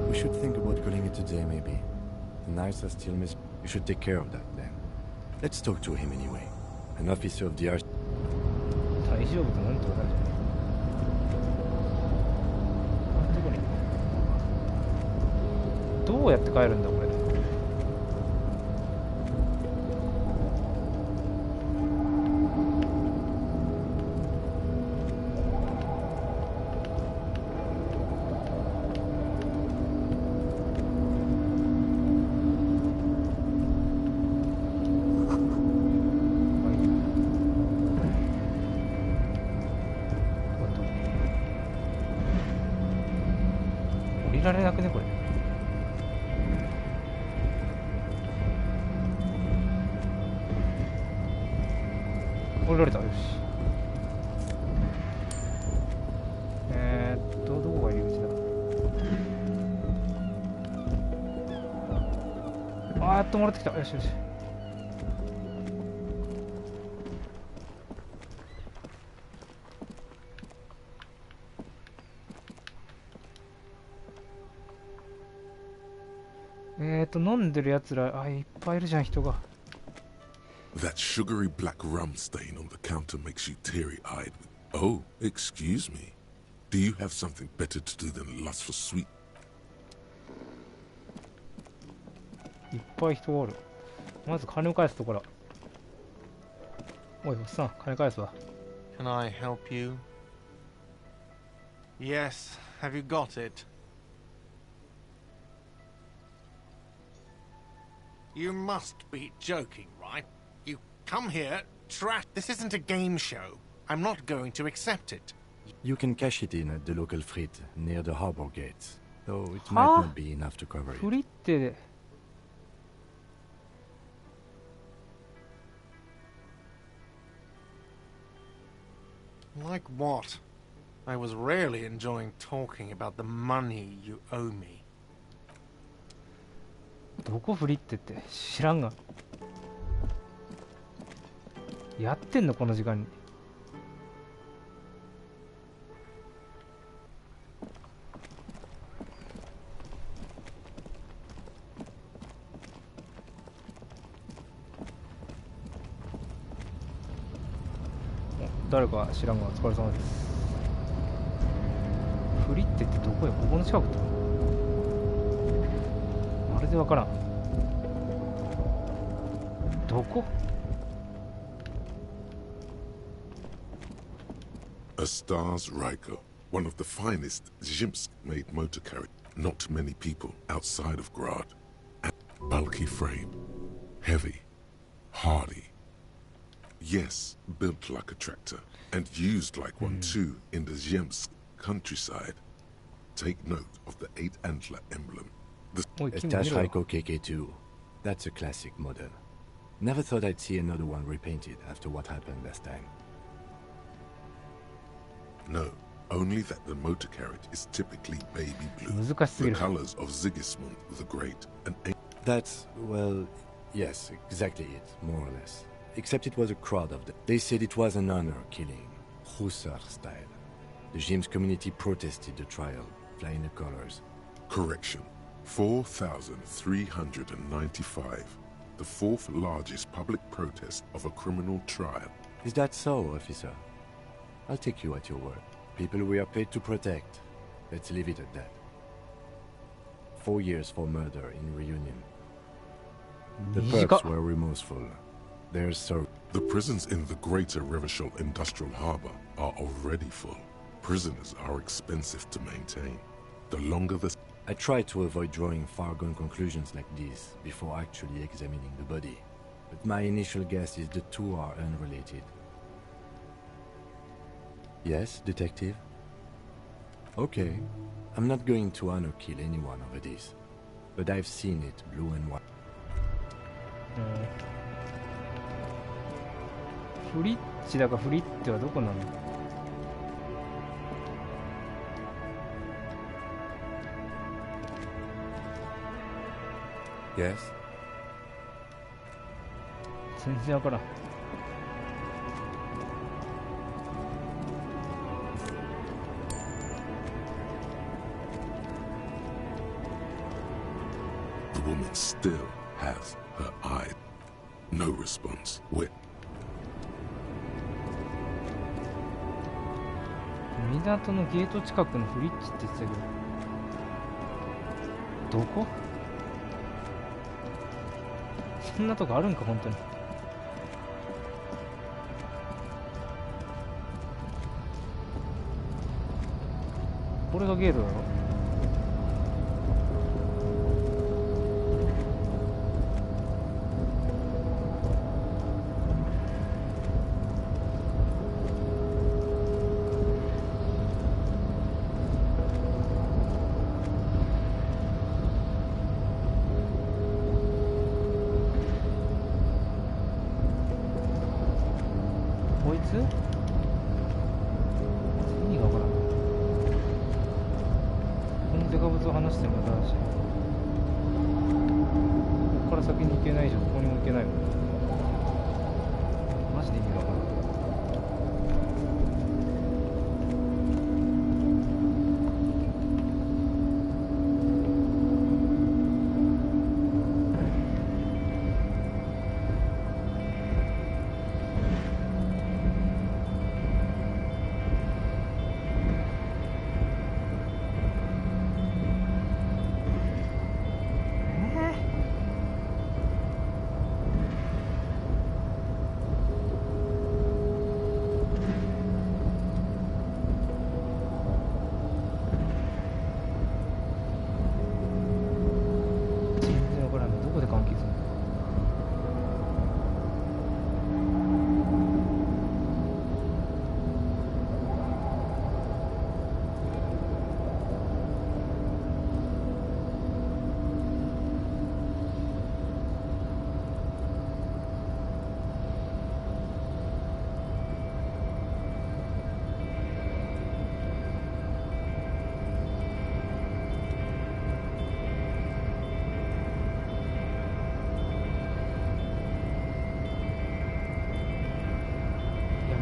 We should think about calling it a day, maybe. The knives are still missing. You should take care of that, then. Let's talk to him anyway. An officer of the arch. 大丈夫かなんとかなるじゃない。どこにどうやって帰るんだこれ。降りられなくねこれ。降りられた。よし。どこが入り口だ。戻ってきた。よしよし。飲んでるやつら、いっぱいいるじゃん、人が。That sugary black rum stain on the counter makes you teary-eyed. Oh, excuse me. Do you have something better to do than lust for sweet? いっぱい人がおる。まず金を返すところ。おい、おっさん、金返すわ。Can I help you? Yes, have you got it? You must be joking, right? You come here, This isn't a game show. I'm not going to accept it. You can cash it in at the local frit near the harbor gates, though it might not be enough to cover it. フリって。Like what? I was really enjoying talking about the money you owe me. どこフリってって知らんが。やってんのこの時間に。誰か知らんがお疲れ様です。フリってってどこや？ここの近くってまるでわからん。どこ？ A Stars Riker, one of the finest Zhimsk-made motor carriers. Not many people outside of Grad. And bulky frame, heavy, hardy. Yes, built like a tractor, and used like one too in the Zhimsk countryside. Take note of the 8-antler emblem. A Stars Riker KK2. That's a classic model. Never thought I'd see another one repainted after what happened last time. No, only that the motor carriage is typically baby blue. The colors of Sigismund the Great and... That's, well, yes, exactly it, more or less. Except it was a crowd of them. They said it was an honor killing, Hussar style. The Zhimsk community protested the trial, flying the colors. Correction. 4,395. The fourth largest public protest of a criminal trial. Is that so, officer? I'll take you at your word. People we are paid to protect. Let's leave it at that. 4 years for murder in Reunion. The perps were remorseful. They're so... The prisons in the greater Revachol Industrial Harbor are already full. Prisoners are expensive to maintain. The longer the... I try to avoid drawing far-gone conclusions like this before actually examining the body. But my initial guess is the two are unrelated. Yes, detective? Okay. I'm not going to honor kill anyone over this. But I've seen it blue and white. フリッチだかフリッテはどこなの？Yes? 全然わからん。The woman still has her eye. No response. Where? 港のゲート近くのフリッジって言ってたけど、どこ？そんなとこあるんか本当に。これがゲートだろ。こいつ？意味がわからん。このデカブツを離しても無駄だし、ここから先に行けない以上どこにも行けないもん。マジで意味がわからん。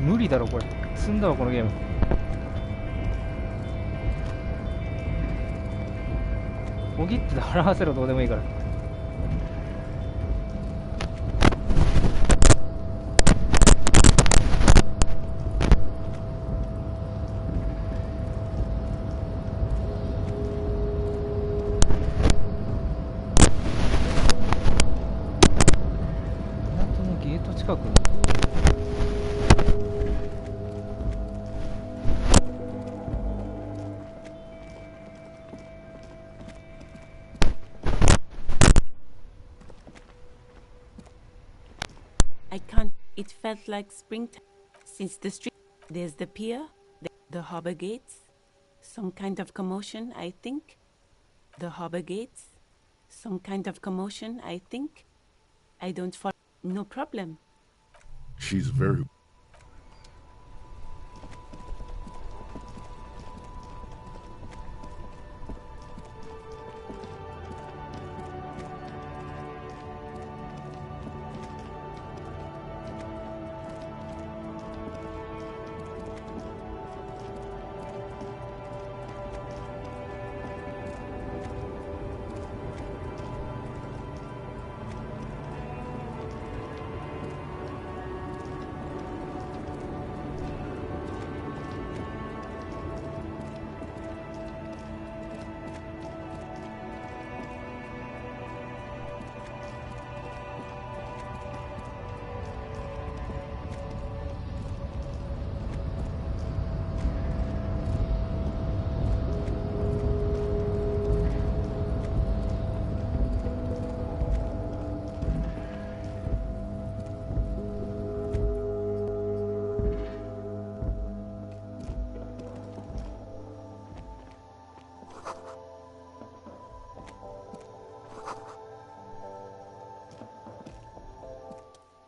無理だろこれ。積んだわこのゲーム。小切手で払わせろ、どうでもいいから。港のゲート近くにI can't. It felt like springtime. Since the street, there's the pier, the harbor gates. Some kind of commotion, I think. The harbor gates. Some kind of commotion, I think. I don't follow. No problem. She's very...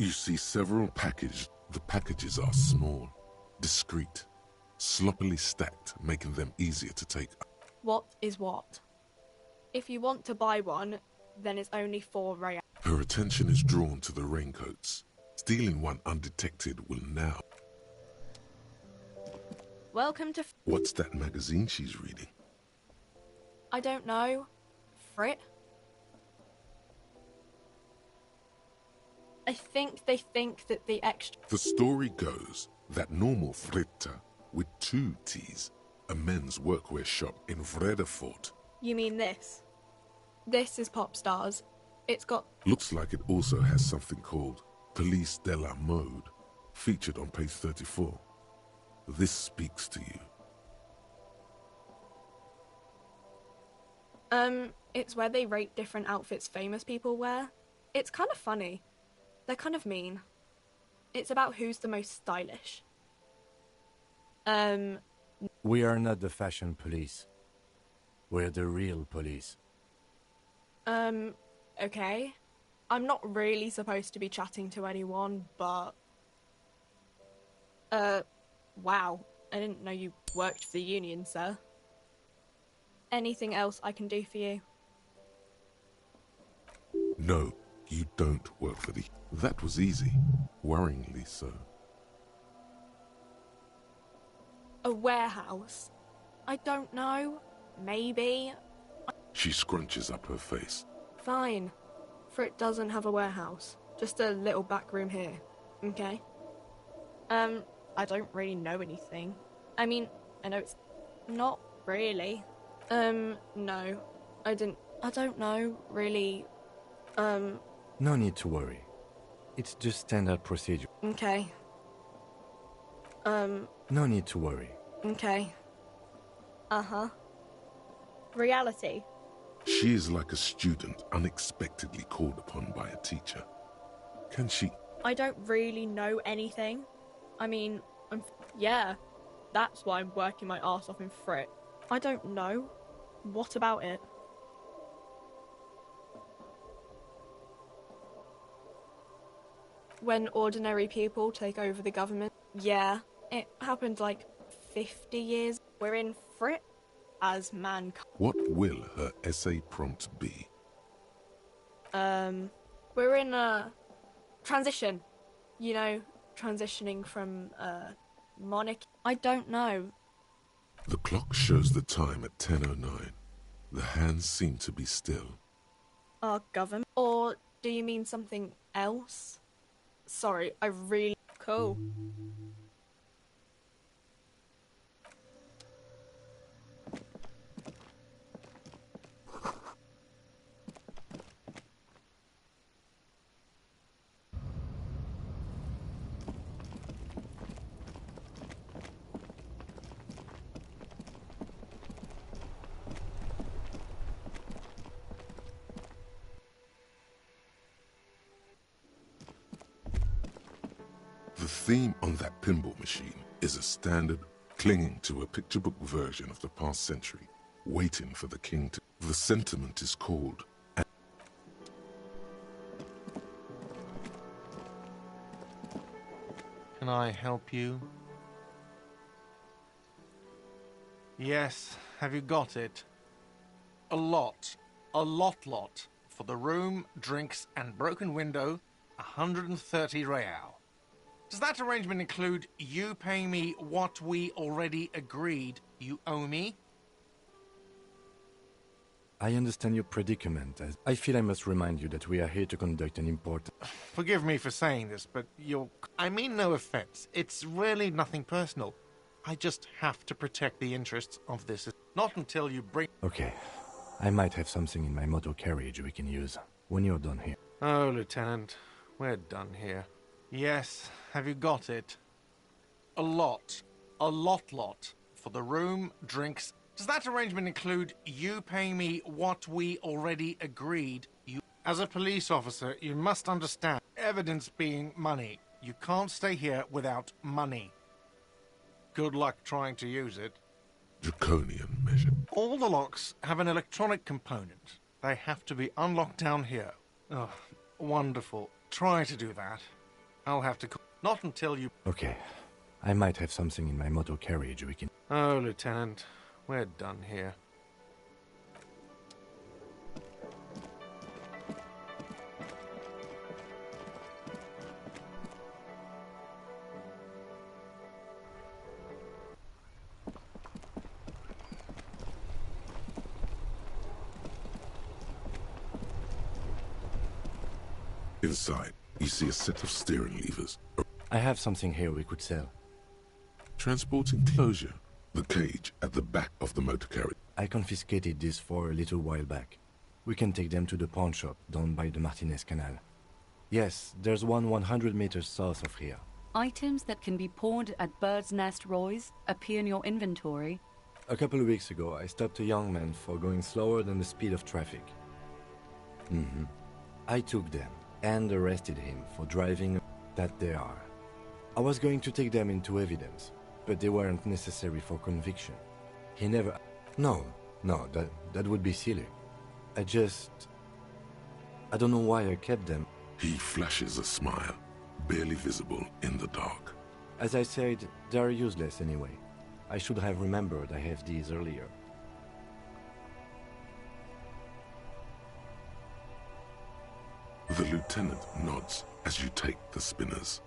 You see several packages. The packages are small, discreet, sloppily stacked, making them easier to take. What is what? If you want to buy one, then it's only 4 real. Her attention is drawn to the raincoats. Stealing one undetected will now... Welcome to... What's that magazine she's reading? I don't know. Frit? I think they think that the extra... The story goes that normal Fretta, with 2 T's, a men's workwear shop in Vredefort. You mean this? This is Pop Stars. It's got... Looks like it also has something called Police de la Mode, featured on page 34. This speaks to you. It's where they rate different outfits famous people wear. It's kind of funny. They're kind of mean. It's about who's the most stylish. We are not the fashion police. We're the real police. Okay. I'm not really supposed to be chatting to anyone, but... wow. I didn't know you worked for the union, sir. Anything else I can do for you? No, you don't work for the... That was easy. Worryingly so. A warehouse? I don't know. Maybe. She scrunches up her face. Fine. For it doesn't have a warehouse. Just a little back room here. Okay? I don't really know anything. I mean, I know it's not really. No. I don't know, really. No need to worry. It's just standard procedure. Okay. No need to worry. Okay. Uh-huh. Reality. She is like a student unexpectedly called upon by a teacher. Can she... I don't really know anything. I mean, yeah. That's why I'm working my arse off in Frit. I don't know. What about it? When ordinary people take over the government? Yeah, it happened like 50 years. We're in Frit as mankind. What will her essay prompt be? We're in a transition. You know, transitioning from monarchy. I don't know. The clock shows the time at 10:09. The hands seem to be still. Our government? Or do you mean something else? Sorry, I really... Cool. The theme on that pinball machine is a standard, clinging to a picture book version of the past century, waiting for the king to... The sentiment is called... Can I help you? Yes, have you got it? A lot. A lot. For the room, drinks, and broken window, 130 real. Does that arrangement include you paying me what we already agreed you owe me? I understand your predicament. As I feel I must remind you that we are here to conduct an important... Forgive me for saying this, but I mean no offense. It's really nothing personal. I just have to protect the interests of this. Not until you bring... Okay. I might have something in my motor carriage we can use when you're done here. Oh, Lieutenant, we're done here. Yes, have you got it? A lot. A lot. For the room, drinks... Does that arrangement include you paying me what we already agreed you... As a police officer, you must understand, evidence being money. You can't stay here without money. Good luck trying to use it. Draconian measure. All the locks have an electronic component. They have to be unlocked down here. Oh, wonderful. Try to do that. I'll have to... Not until you... Okay. I might have something in my motor carriage we can... Oh, Lieutenant, we're done here. Inside, You see a set of steering levers. I have something here we could sell. Transport enclosure. The cage at the back of the motor carriage. I confiscated this for a little while back. We can take them to the pawn shop down by the Martinez Canal. Yes, there's one 100 meters south of here. Items that can be pawned at Bird's Nest Roy's appear in your inventory. A couple of weeks ago, I stopped a young man for going slower than the speed of traffic. I took them and arrested him for driving that they are. I was going to take them into evidence, but they weren't necessary for conviction. He never... No, that would be silly. I don't know why I kept them. He flashes a smile, barely visible in the dark. As I said, they are useless anyway. I should have remembered I have these earlier. The lieutenant nods as you take the spinners.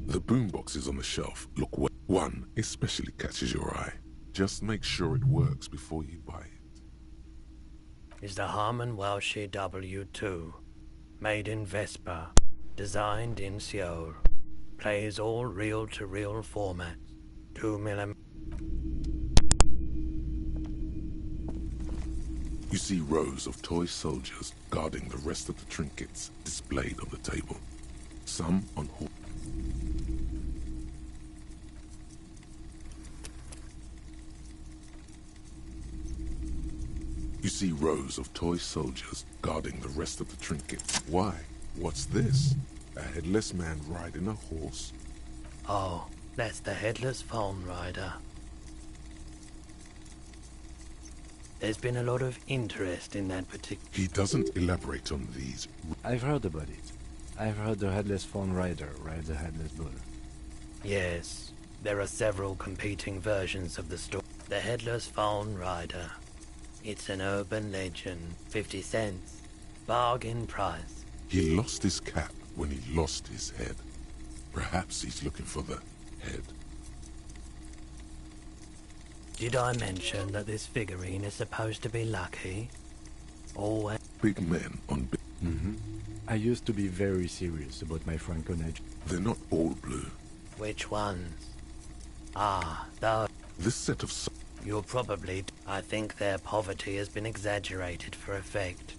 The boomboxes on the shelf look well. One especially catches your eye. Just make sure it works before you buy it. Is the Harman Welsh W2, made in Vespa, designed in Seoul, plays all reel-to-reel formats, 2mm. You see rows of toy soldiers guarding the rest of the trinkets displayed on the table. Some on horse. You see rows of toy soldiers guarding the rest of the trinkets. Why? What's this? A headless man riding a horse? Oh, that's the headless phone rider. There's been a lot of interest in that particular... He doesn't elaborate on these. I've heard about it. I've heard the headless phone rider rides a headless bull. Yes, there are several competing versions of the story. The headless phone rider. It's an urban legend. 50 cents. Bargain price. He lost his cap when he lost his head. Perhaps he's looking for the head. Did I mention that this figurine is supposed to be lucky? Always. Big men on big... I used to be very serious about my Franco nature. They're not all blue. Which ones? Ah, those. This set of... You're probably... I think their poverty has been exaggerated for effect.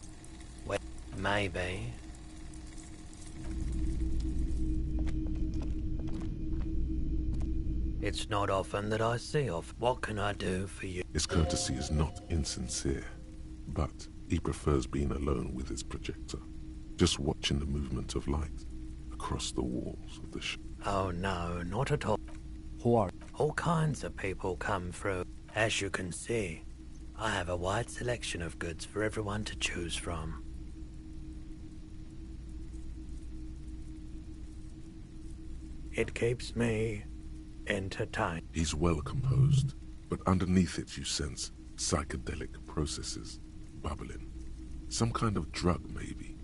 Well, maybe. It's not often that I see off. What can I do for you? His courtesy is not insincere, but he prefers being alone with his projector, just watching the movement of light across the walls of the ship. Oh no, not at all. Who are? All kinds of people come through. As you can see, I have a wide selection of goods for everyone to choose from. It keeps me entertained. He's well composed, but underneath it you sense psychedelic processes bubbling. Some kind of drug, maybe.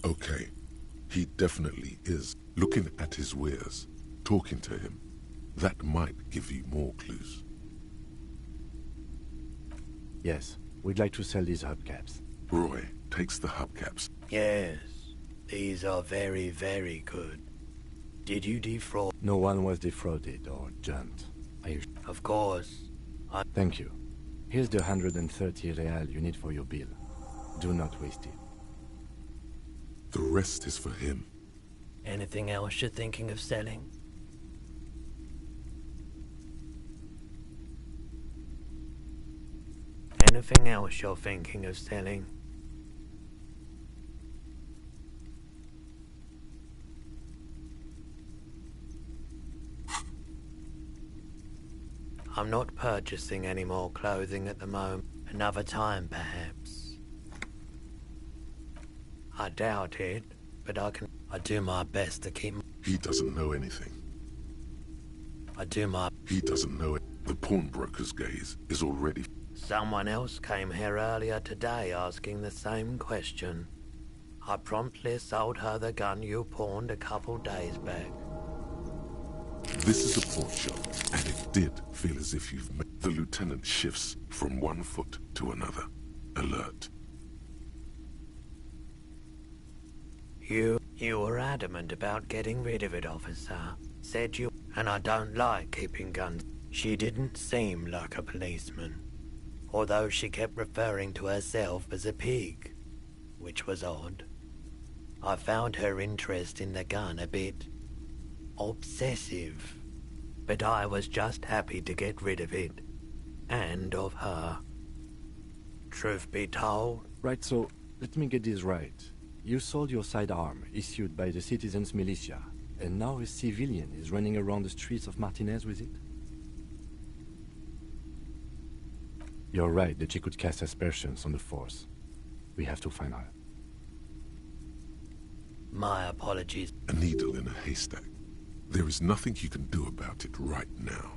Okay, he definitely is. Looking at his wares, talking to him, that might give you more clues. Yes, we'd like to sell these hubcaps. Roy takes the hubcaps. Yes, these are very, very good. Did you defraud? No one was defrauded or jumped. Of course. Thank you. Here's the 130 real you need for your bill. Do not waste it. The rest is for him. Anything else you're thinking of selling? Anything else you're thinking of selling? I'm not purchasing any more clothing at the moment. Another time, perhaps. I doubt it, but I do my best to keep... He doesn't know anything. He doesn't know it. The pawnbroker's gaze is already... Someone else came here earlier today asking the same question. I promptly sold her the gun you pawned a couple days back. This is a pawn shop, and it did feel as if you've met... The lieutenant shifts from one foot to another. Alert. You were adamant about getting rid of it, officer. Said you... And I don't like keeping guns. She didn't seem like a policeman. Although she kept referring to herself as a pig, which was odd. I found her interest in the gun a bit... obsessive. But I was just happy to get rid of it. And of her. Truth be told... Right, so, let me get this right. You sold your sidearm, issued by the citizens' militia, and now a civilian is running around the streets of Martinez with it? You're right that she could cast aspersions on the force. We have to find her. My apologies. A needle in a haystack. There is nothing you can do about it right now.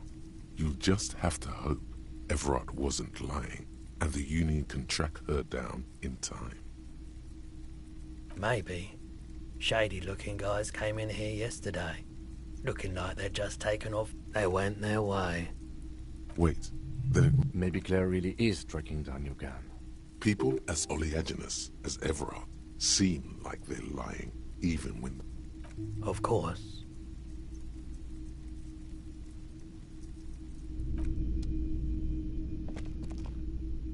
You'll just have to hope Everard wasn't lying, and the Union can track her down in time. Maybe. Shady-looking guys came in here yesterday, looking like they'd just taken off. They went their way. Wait, then Maybe Claire really is tracking down your gun. people as oleaginous as Everard seem like they're lying, even when... Of course.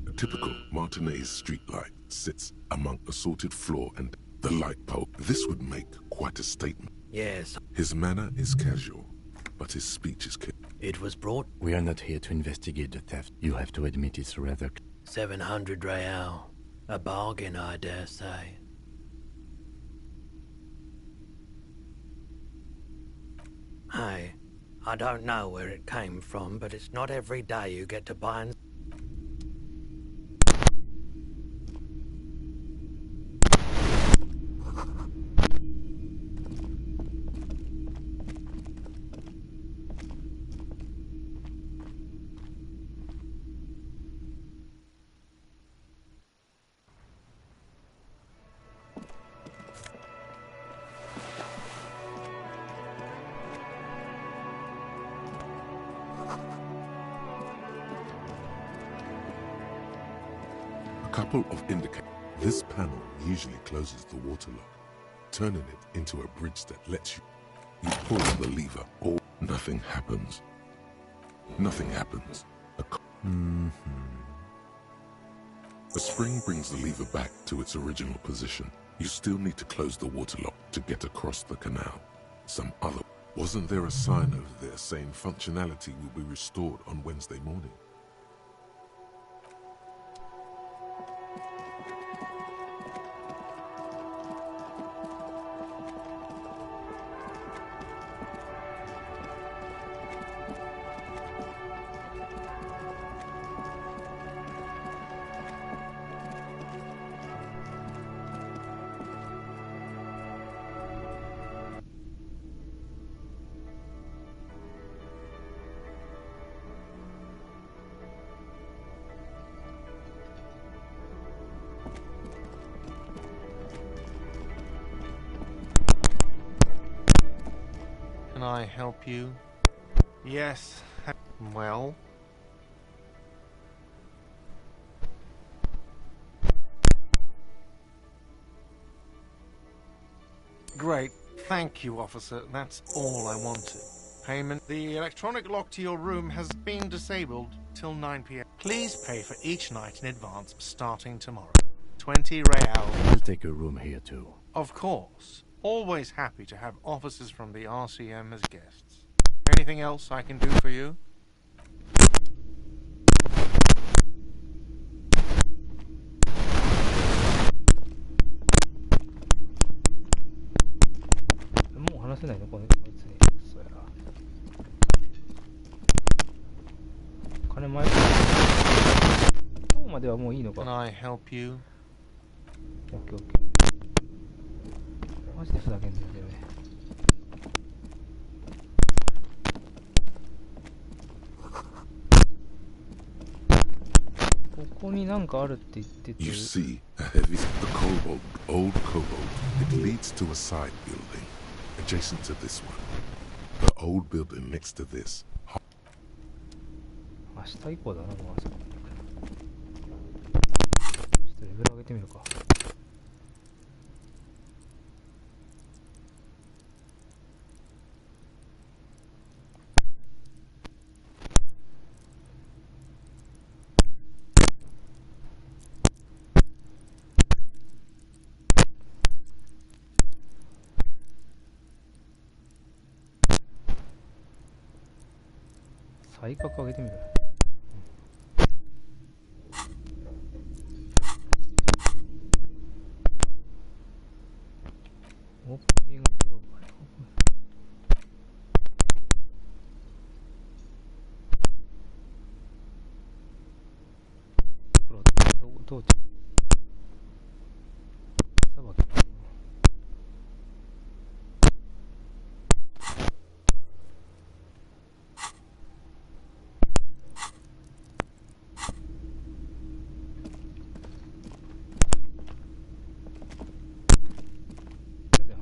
A typical Martinez streetlight sits among assorted floor and the light pole. This would make quite a statement. Yes, His manner is casual, but his speech is... it was brought We are not here to investigate the theft. You have to admit it's rather... 700 real. A bargain, I dare say. Hey, I don't know where it came from, but it's not every day you get to buy and... couple of indicators. This panel usually closes the water lock, turning it into a bridge that lets you pull the lever or nothing happens. Nothing happens. A spring brings the lever back to its original position. You still need to close the water lock to get across the canal. Wasn't there a sign over there saying functionality will be restored on Wednesday morning? Can I help you? Yes. Well? Great. Thank you, officer. That's all I wanted. Payment. The electronic lock to your room has been disabled till 9 p.m. Please pay for each night in advance starting tomorrow. 20 real. I'll take a room here too. Of course. Always happy to have officers from the RCM as guests. Anything else I can do for you? もう話せないのこのやつに。そうやな。金前今日まではもういいのか。 Can I help you? オッケーオッケー。マジでふざけんなよね。ここになんかあるって言ってて。You see a heavy the cobalt, old cobalt. It leads to a side building adjacent to this one. The old building next to this. 明日以降だな、もうあそこ。ちょっとレベル上げてみるか。体格上げてみる。オープニングプロバイプロどうさばき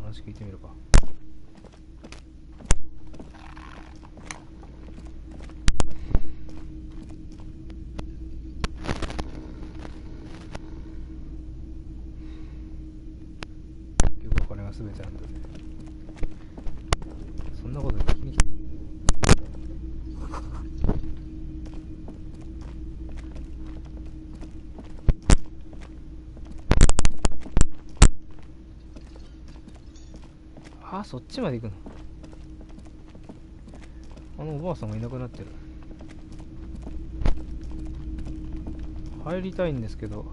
話聞いてみるか。結局お金が全てなんだぜ。そんなこと聞きに来た。あ、そっちまで行くの。あのおばあさんがいなくなってる。入りたいんですけど、も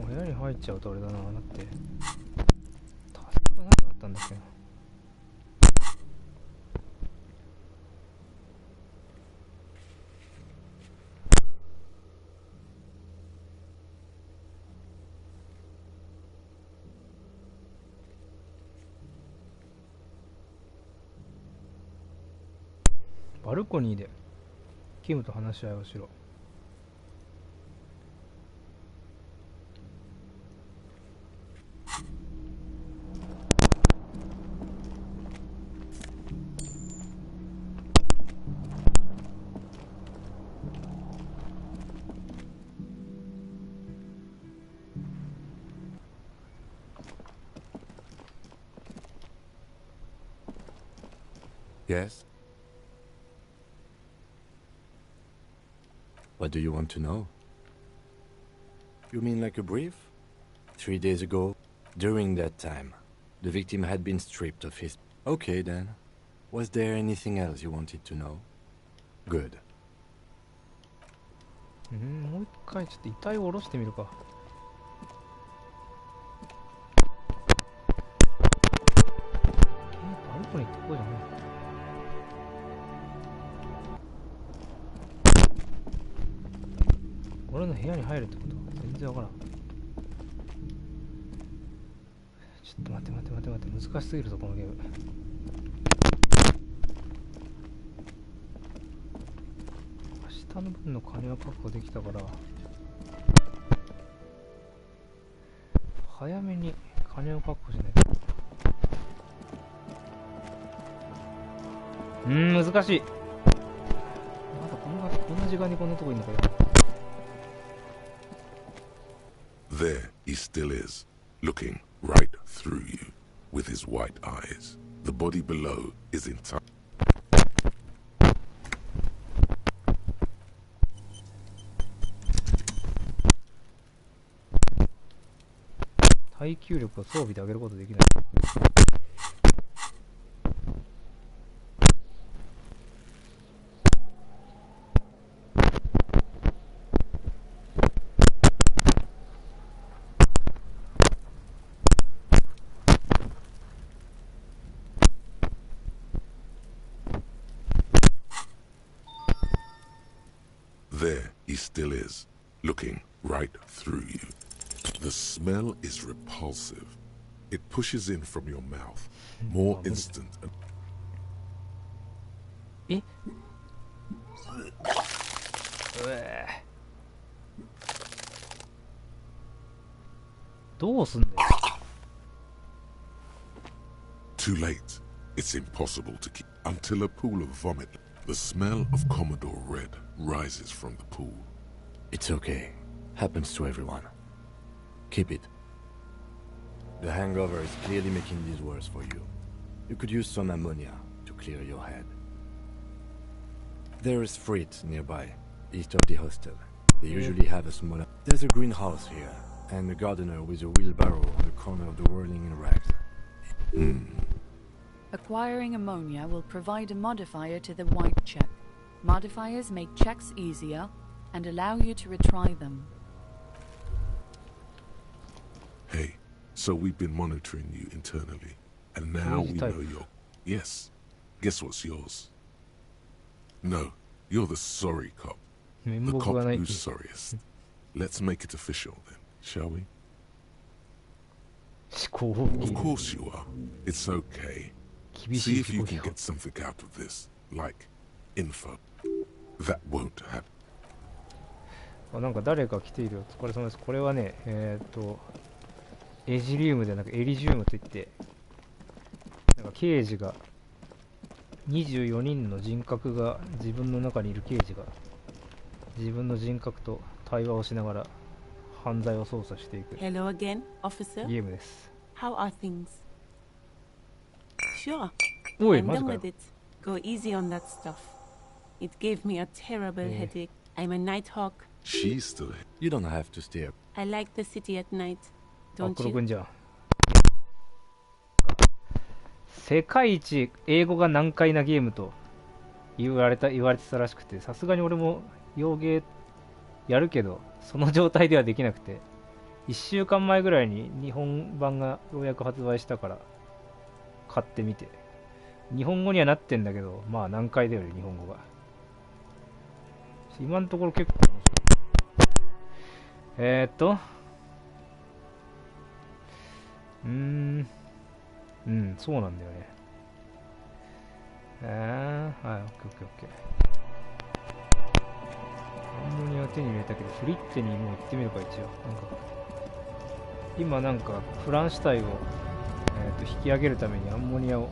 う部屋に入っちゃうとあれだな。だってタスクがなかったんだっけな。バルコニーでキムと話し合いをしろ。Yes? What do you want to know? You mean like a brief? 3 days ago, during that time, the victim had been stripped of his... Okay then. Was there anything else you wanted to know? Good. もう一回ちょっと遺体を下ろしてみるか。バルコニーってここじゃない。俺の部屋に入るってこと？全然わからん。ちょっと待って難しすぎるぞこのゲーム。明日の分の金は確保できたから早めに金を確保しないと。難しい。まだこんな時間にこんなとこいんのかよ。There he still is, looking right through you with his white eyes. The body below is entire. 耐久力を装備で上げることできない。There he still is, looking right through you. The smell is repulsive. It pushes in from your mouth, more instant. え？どうすんだよ。Too late. It's impossible to keep until a pool of vomit. The smell of Commodore Red rises from the pool. It's okay. Happens to everyone. Keep it. The hangover is clearly making this worse for you. You could use some ammonia to clear your head. There is Frit nearby, east of the hostel. They usually have a smaller... There's a greenhouse here, and a gardener with a wheelbarrow on the corner of the whirling in rags. Acquiring ammonia will provide a modifier to the wipe check. Modifiers make checks easier and allow you to retry them. Hey, so we've been monitoring you internally, and now we know you're... Yes. Guess what's yours? No, you're the sorry cop. The cop who's sorriest. Let's make it official then, shall we? Of course you are. It's okay. See if you can get something out of this, like info. That won't happen. なんか誰か来ているよ。お疲れ様です。これはね、エジリウムでなんかエリジウムといって、なんか刑事が24人の人格が自分の中にいる刑事が自分の人格と対話をしながら犯罪を捜査していく。Hello again, officer. ゲームです。How are things? Sure. おい、 I'm マジ done かよ。 with it. Go easy on that stuff. It gave me a terrible headache. I'm a nighthawk. She's still here. You don't have to stay up. I like the city at night. あ、 Don't 黒 you? くんじゃん。世界一英語が難解なゲームと言われてたらしくて、さすがに俺も洋ゲーやるけど、その状態ではできなくて、1週間前ぐらいに日本版がようやく発売したから買ってみて、日本語にはなってんだけど、まあ難解だよね、日本語が。今のところ結構面白い。そうなんだよね。はい、オッケーオッケーオッケー。アンモニア手に入れたけど、フリッテにもう行ってみるか、一応。今なんか、フランシュタイを、引き上げるためにアンモニアを。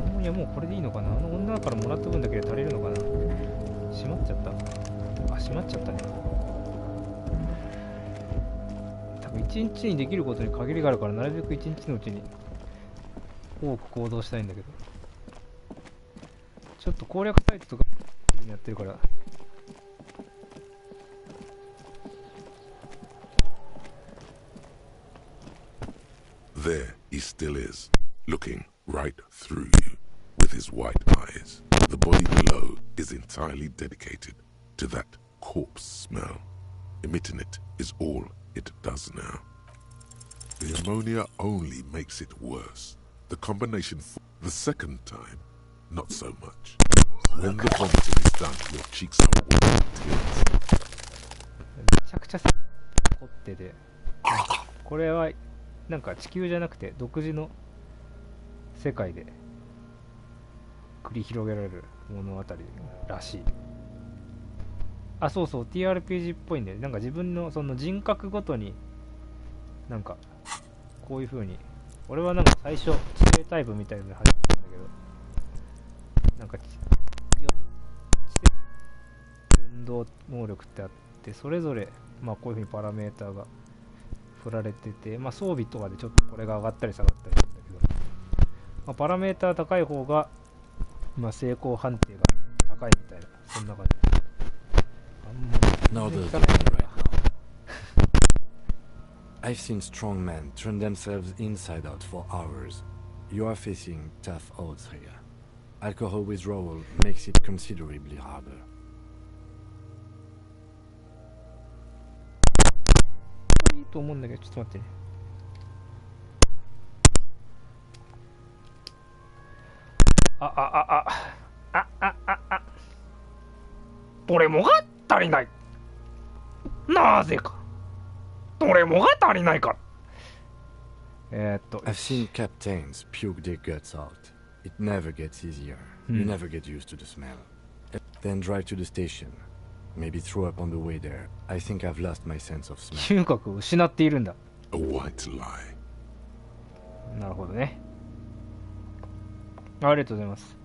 アンモニアもうこれでいいのかな。あの女からもらった分だけで足りるのかな。閉まっちゃった。あ、閉まっちゃったね。多分1日にできることに限りがあるから、なるべく1日のうちに多く行動したいんだけど、ちょっと攻略サイトとかやってるから。There he still is, looking right through you with his white eyes. The body below is entirely dedicated to that corpse smell. Emitting it is all it does now. The ammonia only makes it worse. The combination the second time, not so much. When the vomiting is done, your cheeks are wet with tears. めちゃくちゃ凝ってて、これはなんか地球じゃなくて独自の世界で繰り広げられる物語らしい。あ、そうそう、 TRPG っぽいんで、なんか自分のその人格ごとになんかこういう風に、俺はなんか最初知性タイプみたいなので始めたんだけど、なんか知性運動能力ってあって、それぞれまあこういう風にパラメーターが振られてて、まあ装備とかでちょっとこれが上がったり下がったりするんだけど、まあ、パラメーター高い方がまあ成功判定が高いみたいな、そんな感じ。Now the right now. I've seen strong men turn themselves inside out for hours. You are facing tough odds here. Alcohol withdrawal makes it considerably harder. いいと思うんだけど、ちょっと待ってね。どれもが足りない。なぜか。どれもが足りないから。I've seen captains puke their guts out. It never gets easier. You never get used to the smell. Then drive to the station. Maybe throw up on the way there. I think I've lost my sense of smell. 嗅覚を失っているんだ。A white lie. なるほどね。ありがとうございます。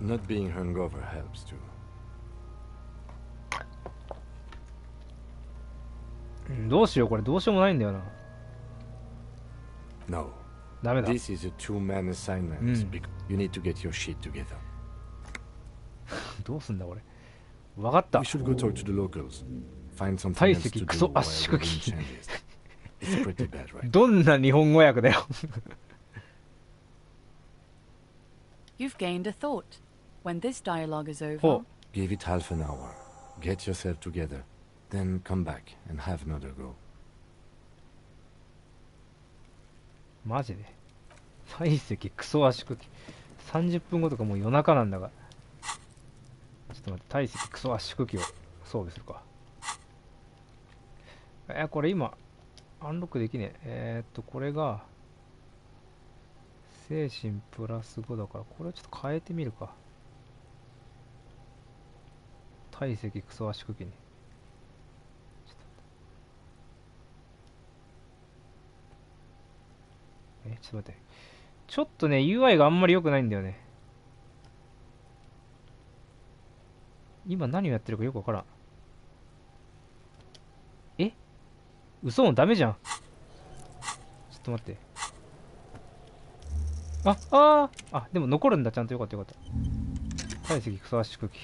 Not being hungover helps too. どうしようこれどうしようもないんだよな。No. ダメだ。This is a two-man assignment. You need to get your shit together. どうすんだこれ。わかった。We should go talk to the locals. Find something 体 else 積 to ク do ソ while 圧縮 we're 機 in Chandis. It's pretty bad, right? どんな日本語訳だよ。You've gained a thought. When this dialogue is over, ほう。 Give it half an hour. Get yourself together. Then come back and have another go. マジで体積クソ圧縮機30分後とかもう夜中なんだが。ちょっと待って、体積クソ圧縮機を装備するか。これ今アンロックできねえ。これが精神プラス5だから、これをちょっと変えてみるか。体積クソ圧縮機に。ちょっと待って。ちょっとね、UI があんまり良くないんだよね。今何をやってるかよくわからん。嘘ダメじゃん。ちょっと待って。でも残るんだ。ちゃんとよかったよかった。体積クソ圧縮機。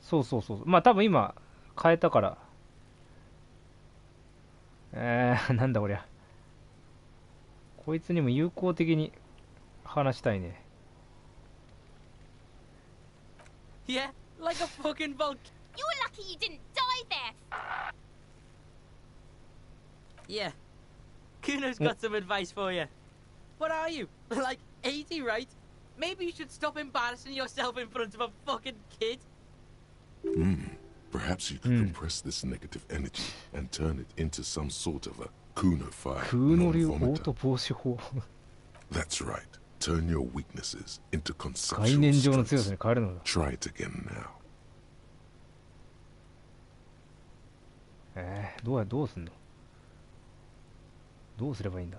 そう。まあ多分今変えたから。なんだこりゃ。こいつにも友好的に話したいね。Yeah, like a fucking Vulcan. You're lucky you didn't die there. Yeah. Kuno's got some advice for you. What are you? Like 80, right? Maybe you should stop embarrassing yourself in front of a fucking kid. Perhaps you could compress this negative energy and turn it into some sort of a Kuno-fired 空の流オー non-vomiter. ト防止法。 That's right. Turn your weaknesses into 概 conceptual 念上の強さ strengths. に変えるのだ。 Try it again now. どうすんの？どうすればいいんだ？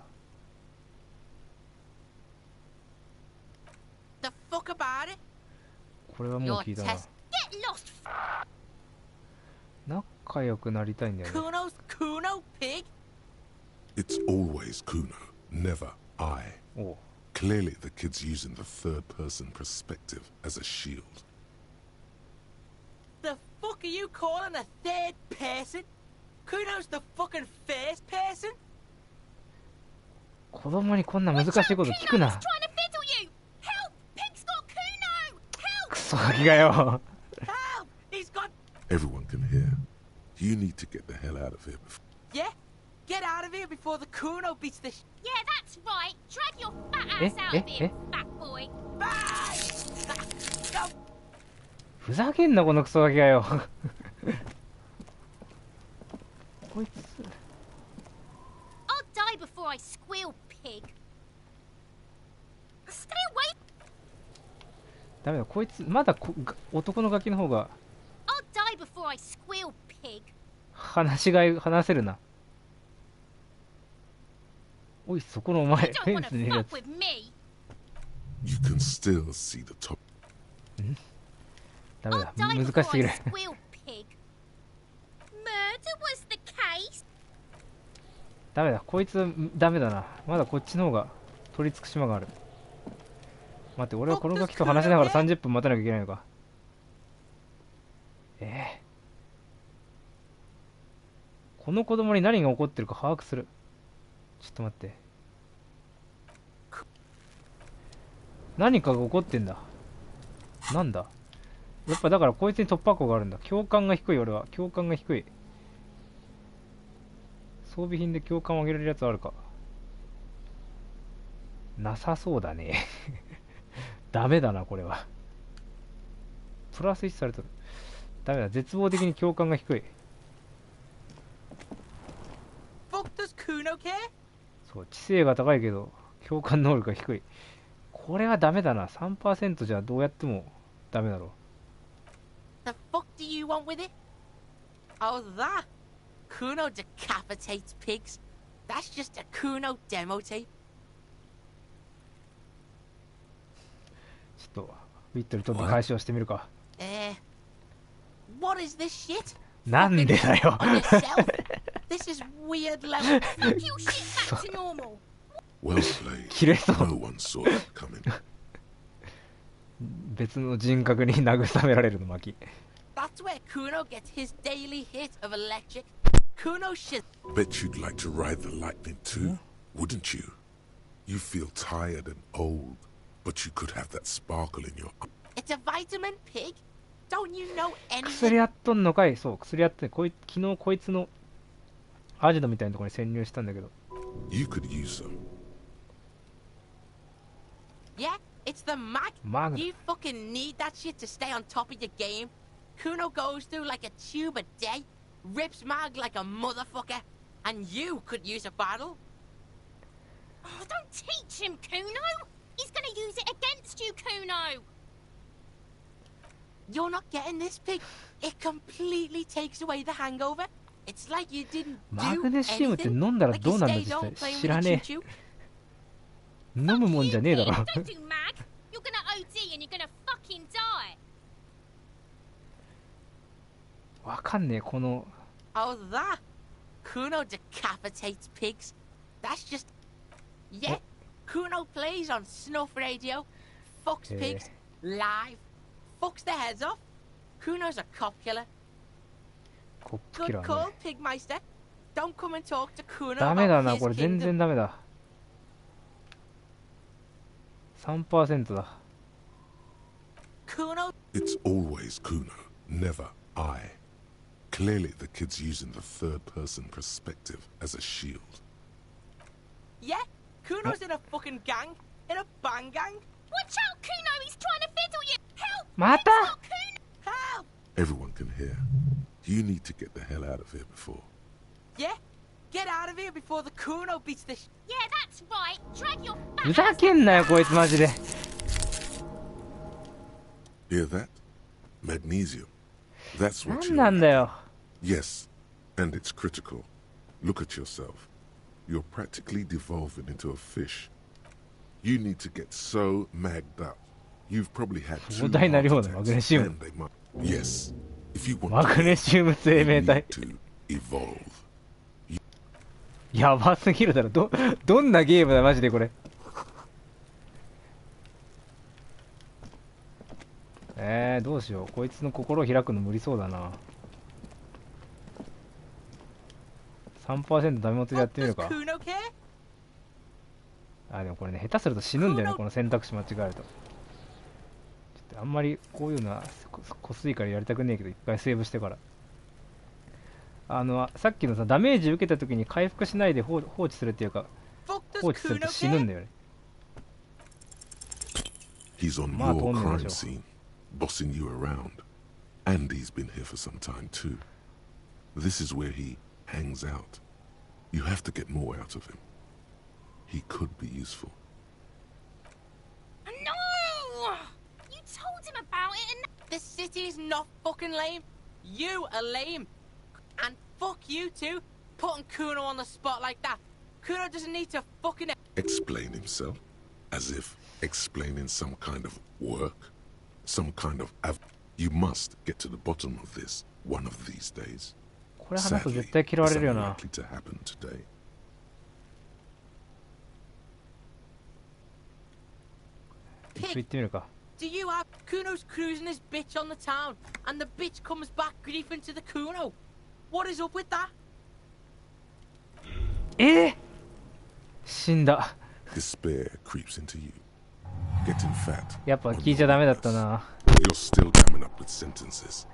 The fuck about it? これはもう Your 聞いたな。 Get lost. 仲良くなりたいんだよね。 Kuno's Kuno pig? It's always Kuno, never I. おう。 Clearly the kid's using the third-person perspective as a shield. The fuck are you calling a third person? Kuno's the fucking first person? 子供にこんな難しいこと聞くな。 Kuno's trying to fiddle you. Help! Pig's got Kuno. Help! クソガキがよ。 Help! He's got... Everyone can hear. You need to get the hell out of here before... Yeah? Get out of here before the Kuno beats the Yeah, that's right. Drag your fat ass out of here, fat boy. ふざけんなこのクソガキがよ。こいつ。 I'll die before I squeal, pig. Stay away. ダメだ、こいつまだ男のガキの方が I'll die before I squeal, pig. 話せるな。おい、そこのお前、 You フ don't ェン want スにい to るや fuck つ。 with me. You can still see the top. ダメ I'll だ、 die 難し before すぎる。 I squeal, pig. Murder was the case. ダメだ、こいつダメだな。まだこっちの方が取り付く島がある。待って、俺はこのガキと話しながら30分待たなきゃいけないのか。この子供に何が起こってるか把握する。ちょっと待って。何かが起こってんだ。なんだ。やっぱだからこいつに突破口があるんだ。共感が低い。俺は共感が低い。装備品で共感を上げられるやつあるか。なさそうだね。ダメだなこれは。プラス1されてる。ダメだ。絶望的に共感が低い。そう、知性が高いけど共感能力が低い。これはダメだな。 3% じゃどうやってもダメだろう。 The fuck do you want with it? Oh, that? Kuno decapitates pigs. That's just a Kuno demo tape. ちょっとウィットにとって返しをしてみるか。What is this shit? なんでだよ。 This is weird level. Fuck your shit back to normal. Well played. 切れそう。 No one saw that coming. 別の人格に慰められるの巻。 That's where Kuno gets his daily hit of electric. Kuno shit. Bet you'd like to ride the lightning too, wouldn't you? You feel tired and old, but you could have that sparkle in your eye. It's a vitamin pig. Don't you know 薬 anything? やっとんのかい。そう、薬やって昨日こいつのアジトみたいなところに潜入したんだけど。 You could use some. Yeah, it's the mag. You fucking need that shit to stay on top of your game. Kuno goes through like a tube a day, rips mag like a motherfucker, and you could use a battle. Oh, don't teach him, Kuno. He's gonna use it against you, Kuno. You're not getting this, pig. It completely takes away the hangover. It's like you didn't マ do グネシウムって anything. 飲んだら Like ど you うなんだ stayed 実 home 際。 playing 知 with ら the ね choo-choo. え。飲むもんじゃねえだろ。 Don't do mag. You're gonna OD and you're gonna fucking die. わかんねえこの。 Oh, that? Kuno decapitates pigs. That's just... Yeah, Kuno plays on snuff radio, fucks pigs, live, fucks their heads off. Kuno's a cop killer. コップキ Good ラー call, ね。 Pigmeister. Don't come and talk to Kuno ダメだ about な his これ全 kingdom. 然ダメだ。3% だ。 Kuno... It's always Kuno, never I. Clearly the kid's using the third-person perspective as a shield. Yeah, Kuno's in a fucking gang. In a bang gang. Watch out, Kuno. He's trying to fiddle you. Help. また It's not Kuno. Help! Everyone can hear. You need to get the hell out of here before. Yeah, get out of here before the Kuno beats the Yeah, that's right. Drag your ふ fat ざけんなよこいつマジで。 Hear that? Magnesium. That's な what ん you なんだよ。 Yes, and it's critical. Look at yourself. You're practically devolving into a fish. You need to get so magged up. You've probably had 壮 2大な heart 量のマグネ attacks, シウム。 and they might... Yes, if you want マグネシウム生 you 命 need 体。 to evolve. やばすぎるだろ。どんなゲームだマジでこれ。どうしよう。こいつの心を開くの無理そうだな。3% ダメ元でやってみるか。 Kuno care? あ、でもこれね、下手すると死ぬんだよね、この選択肢間違えると。ちょっとあんまりこういうのはこすいからやりたくねえけど、一回セーブしてから。さっきのさ、ダメージ受けた時に回復しないで放置するっていうか、 Fuck does 放置する Kuno と死ぬん care? だよね。 He's on Ma, your torna crime adesso. scene, bossing you around. And he's been here for some time too. This is where he hangs out. You have to get more out of him. He could be useful. No! You told him about it and... The city's not fucking lame. You are lame. And fuck you too, putting Kuno on the spot like that. Kuno doesn't need to fucking... Explain himself, as if explaining some kind of work, some kind of... You must get to the bottom of this one of these days. これ話すと Sadly, 絶対嫌われ it's るよな。 unlikely to happen today. Pig, 行ってみるか。 Do you have Kuno's cruising his bitch on the town, and the bitch comes back griefing to the Kuno? What is up with that? 死んだ。 Despair creeps into you. Getting fat. やっぱ聞いちゃダメだったな。 You're still coming up with sentences.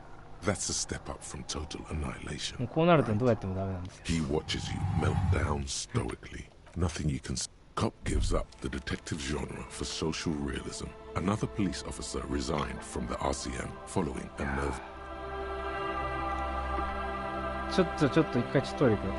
That's a step up from total annihilation. もうこうなるとどうやってもダメなんですよ。 He watches you melt down stoically. Nothing you can. Cop gives up the detective genre for social realism. Another police officer resigned from the RCM following a nerve. ちょっと一回トイレ行くよ。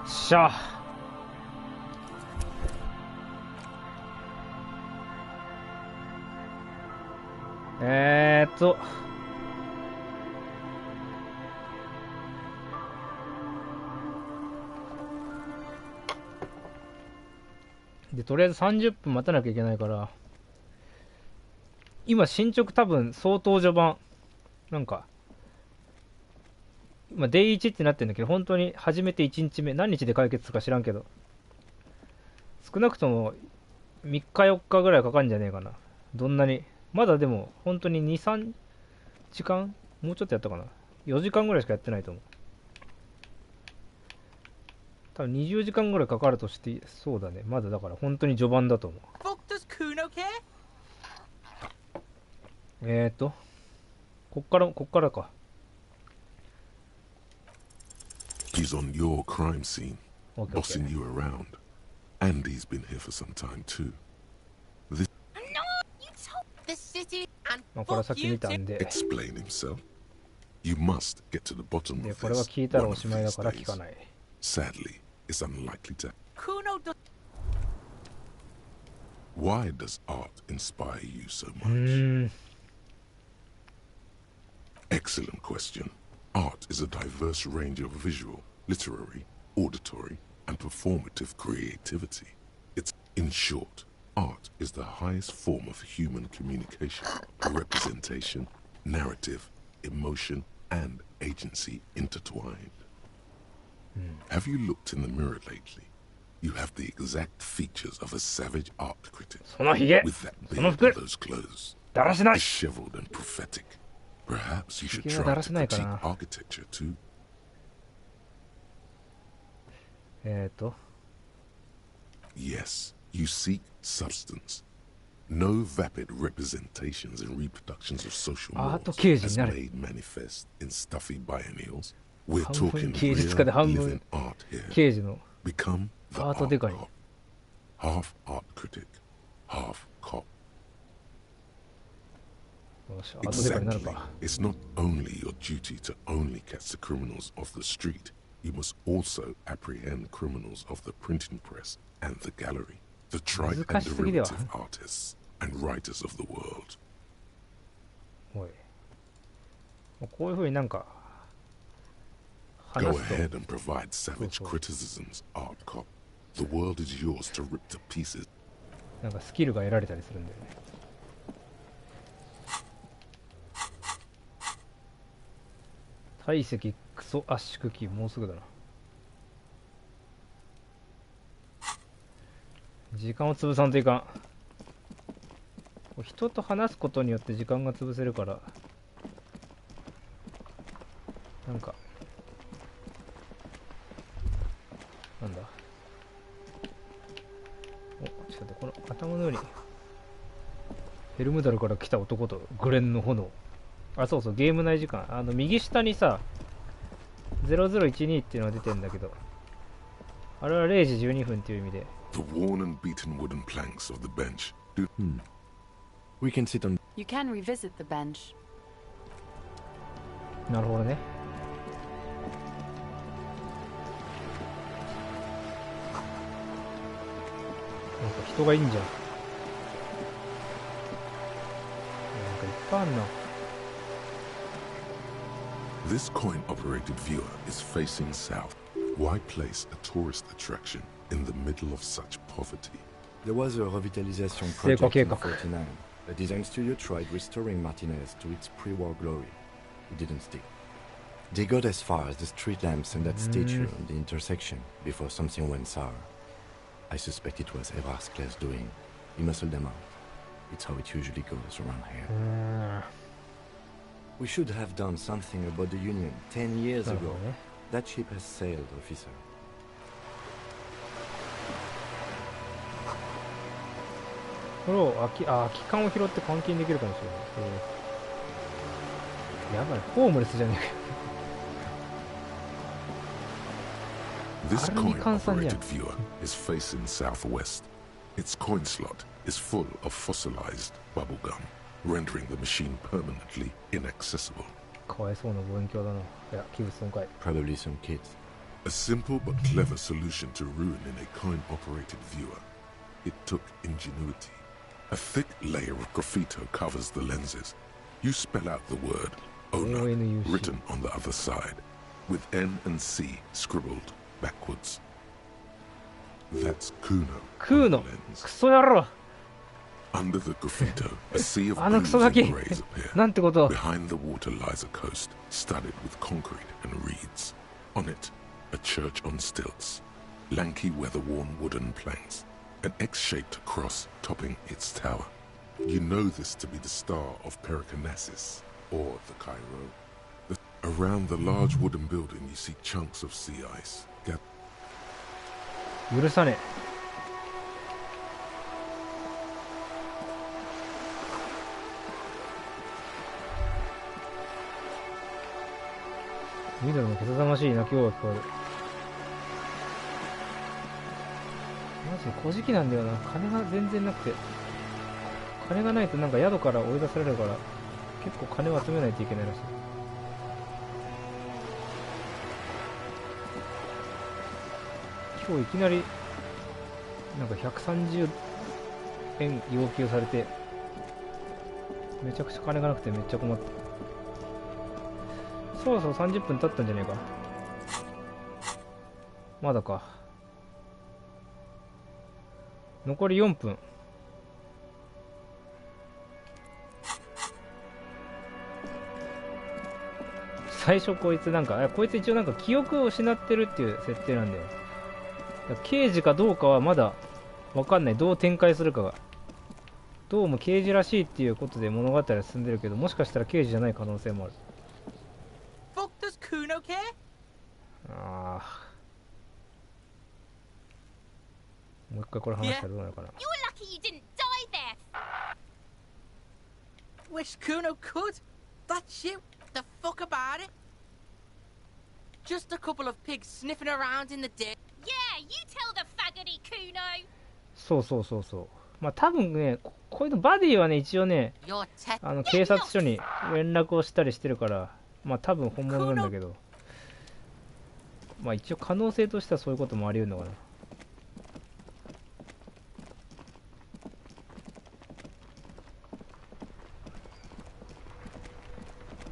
しゃで、とりあえず30分待たなきゃいけないから、今進捗多分相当序盤、なんか今デイ1ってなってるんだけど、本当に初めて1日目、何日で解決するか知らんけど、少なくとも3日4日ぐらいかかるんじゃねえかな。どんなにまだでも本当に2、3時間、もうちょっとやったかな。4時間ぐらいしかやってないと思う。多分20時間ぐらいかかるとして、そうだね。まだだから本当に序盤だと思う。こっからか。He's on your crime scene, bossing you around. Andy's been here for some time too. This The city and これはさっき見たんで。 explain himself. You must get to the bottom で、 of これは this 聞いたら one お of しまいだ these から聞 days. かない。 Sadly, it's unlikely to. Kuno does. Why does art inspire you so much? Excellent question. Art is a diverse range of visual, literary, auditory, and performative creativity. It's, in short, art is the highest form of human communication, representation, narrative, emotion, and agency intertwined. Have you looked in the mirror lately? You have the exact features of a savage art critic. そのひげ、 With that その beard 服、 and those clothes, だらしない。 disheveled and prophetic. Perhaps you should ひげは try だら to しないか critique な。 architecture too. Yes, you seek substance. No vapid representations and reproductions of social norms as made manifest in stuffy biennials. We're talking real living art here. Become the art cop. Half art critic, half cop. Exactly. It's not only your duty to only catch the criminals off the street. You must also apprehend criminals of the printing press and the gallery, the trite and derivative artists and writers of the world. こういう風になんか Go ahead and provide savage criticisms, art cop. The world is yours to rip to pieces. なんかスキルが得られたりするんだよね。体積クソ圧縮機、もうすぐだな。時間を潰さんといかん。人と話すことによって時間が潰せるから、なんかなんだ、お、ちょっと待って、この頭の上にヘルムダルから来た男とグレンの炎。あ、そうそう、ゲーム内時間、右下にさ0012っていうのが出てるんだけど、あれは0時12分っていう意味で。 The worn and beaten wooden planks of the bench. We can sit on. You can revisit the bench. なるほどね。なんか人がいいんじゃん。なんかいっぱいあんな。 This coin-operated viewer is facing south. Why place a tourist attraction in the middle of such poverty? There was a revitalization project in 49. A design studio tried restoring Martinez to its pre-war glory. It didn't stick. They got as far as the street lamps and that statue on the intersection before something went sour. I suspect it was Evrard's class doing. He muscled them out. It's how it usually goes around here. We should have done something about the Union 10 years ago. That ship has sailed, officer. これを空き缶を拾って換金できるかもしれない。やばい、ホームレスじゃねえか。This coin-operated viewer is facing southwest. Its coin slot is full of fossilized bubblegum, rendering the machine permanently inaccessible. かわいそうな望遠鏡だな。いや、器物損壊。Probably some kids. A simple but clever solution to ruin in a coin-operated viewer. It took ingenuity. A thick layer of graffito covers the lenses. You spell out the word owner written on the other side, with N and C scribbled backwards. That's Kuno. Kuno. クソ野郎。 Under the graffito, a sea of blues and greys appear. なんてこと。 Behind the water lies a coast, studded with concrete and reeds. On it, a church on stilts, lanky weather-worn wooden planks, an X-shaped cross topping its tower. You know this to be the star of Pericarnassus, or the Cairo. Around the large wooden building, you see chunks of sea ice. 許さねえ。緑のけたたましい鳴き声が聞こえる。マジで小じきなんだよな。金が全然なくて。金がないとなんか宿から追い出されるから、結構金を集めないといけないらしい。今日いきなりなんか130円要求されて、めちゃくちゃ金がなくてめっちゃ困った。そろそろ30分経ったんじゃねえか。まだか。残り4分。最初こいつなんか、こいつ一応なんか記憶を失ってるっていう設定なんだよ。刑事かどうかはまだわかんない。どう展開するかが。どうも刑事らしいっていうことで物語は進んでるけど、もしかしたら刑事じゃない可能性もある。Fuck does Kuno care? ああ。もう一回これ話したらどうなるかな。 You're lucky you didn't die there. Wish Kuno could. That's you. The fuck about it? Just a couple of pigs sniffing around in the dirt. Yeah, you tell the faggoty Kuno. そうそうそうそう。まあ多分ね、こういうのバディはね、一応ね、Your te- 警察署に連絡をしたりしてるから、まあ多分本物なんだけど、まあ一応可能性としてはそういうこともあり得るのかな。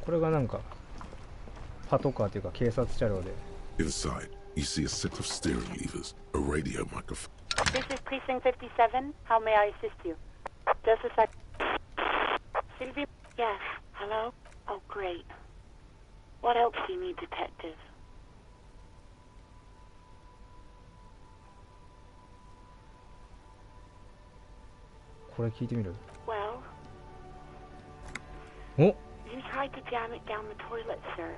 これがなんかパトカーというか警察車両で。 Inside, you see a set of steering levers, a radio microphone. This is Precinct 57. How may I assist you? Just a sec. Sylvia? Yes. Hello? Oh, great. What else do you need, Detective?これ聞いてみる。 Well, お you tried to jam it down the toilet, sir.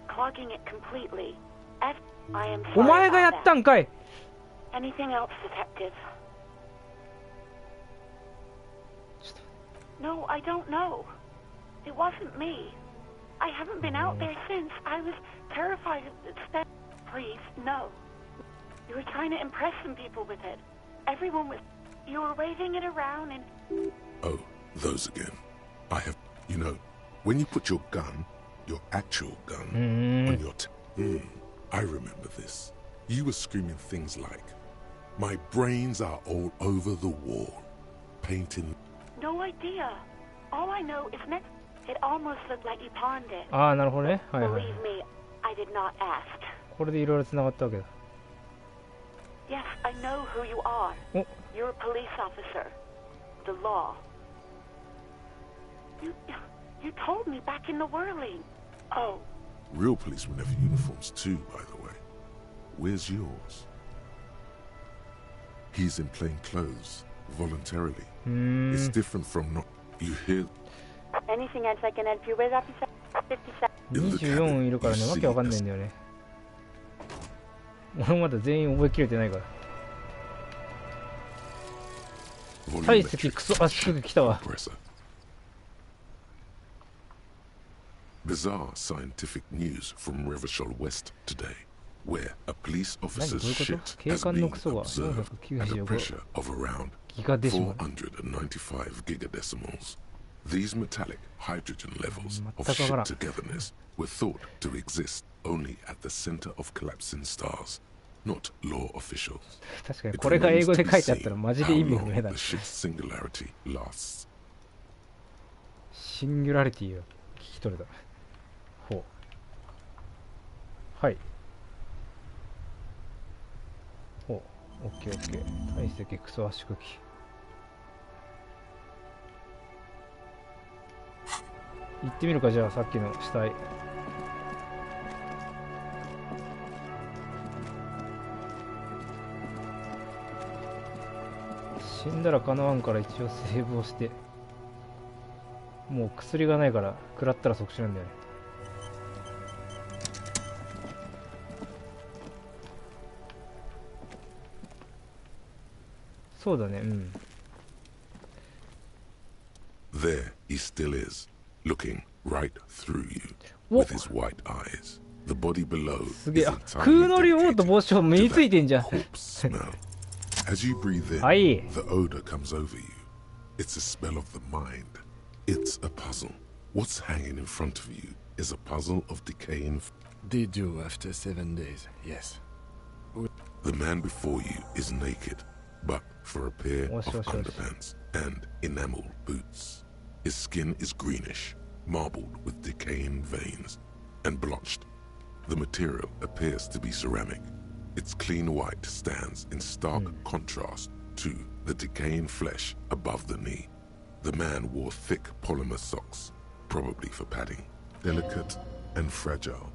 Clogging it completely. I am お sorry 前がや about ったんかい。 that. Anything else, Detective? No, I don't know. It wasn't me. I haven't been out there since. I was terrified of the step. Please, no. You were trying to impress some people with it. Everyone was... You were waving it around and... Oh, those again. I have... You know, when you put your gun, your actual gun, on your... I remember this. You were screaming things like, my brains are all over the wall. Painting... No idea. All I know is next... It almost looked like you pawned it. ああ、なるほどね。はいはい。 Believe me, I did not ask. これでいろいろ繋がったわけだ。 Yes, I know who you are. お You're a police officer. The law. You told me back in the whirling. Oh. Real policemen have uniforms too, by the way. Where's yours? He's in plain clothes, voluntarily. It's different from not... You hear... Anything else I can help you with, officer? 24いるからね、わけわかんないんだよね。俺まだ全員覚えきれてないから。体積クソ圧縮来たわ。 Bizarre scientific news from Revachol West today, where a police officer's shit has been observed at a pressure of around 495 gigadecimals. These metallic hydrogen levels of shit togetherness were thought to exist only at the center of collapsing stars, not law officials. 確かにこれが英語で書いてあったらマジで意味不明だ。 The shit's singularity lasts. シンギュラリティを聞き取れた。ほう。はい。ほう。オッケーオッケー。体積クソ圧縮機。行ってみるか、じゃあさっきの死体。死んだらかなわんから一応セーブをして。もう薬がないから食らったら即死なんだよね。そうだね、うん。 There he still is, looking right through you with his white eyes. The body below is entirely dedicated to that corpse smell. As you breathe in, the odor comes over you. It's a smell of the mind. It's a puzzle. What's hanging in front of you is a puzzle of decaying... They do after 7 days, yes. The man before you is naked, but for a pair of underpants and enamel boots. His skin is greenish, marbled with decaying veins, and blotched. The material appears to be ceramic. Its clean white stands in stark contrast to the decaying flesh above the knee. The man wore thick polymer socks, probably for padding. Delicate and fragile,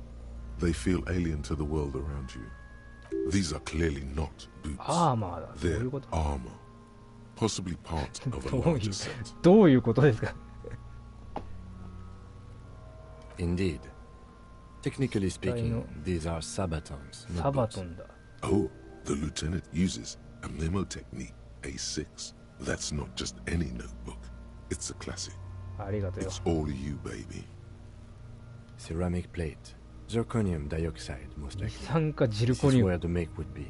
they feel alien to the world around you. These are clearly not boots. They're armor. Possibly part of a larger set. どういうことですか? Indeed. Technically speaking, these are sabatons. Sabaton. Oh, the lieutenant uses A memo technique, A6. That's not just any notebook. It's a classic. ありがとうよ。 It's all you, baby. Ceramic plate. Zirconium dioxide, most 二 likely. 酸化ジル This コ is ニウム。 where the make would be.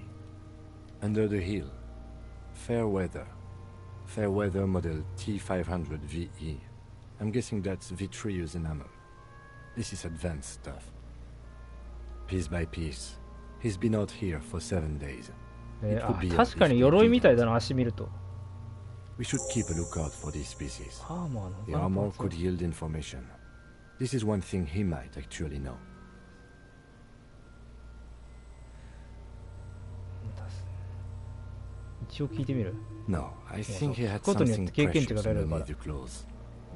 Under the hill. Fair weather. Fair weather model T500 VE. I'm guessing that's vitreous enamel. This is advanced stuff. Piece by piece. He's been out here for 7 days. It あ would be 確かに鎧みたいだな、足見ると。 We should keep a lookout for these pieces. アーマーの The 他の armor パー could ツ yield information. This is one thing he might actually know. 一応聞いてみる。 No, I think he had ことによって something 経験値が precious 得られるから underneath the clothes.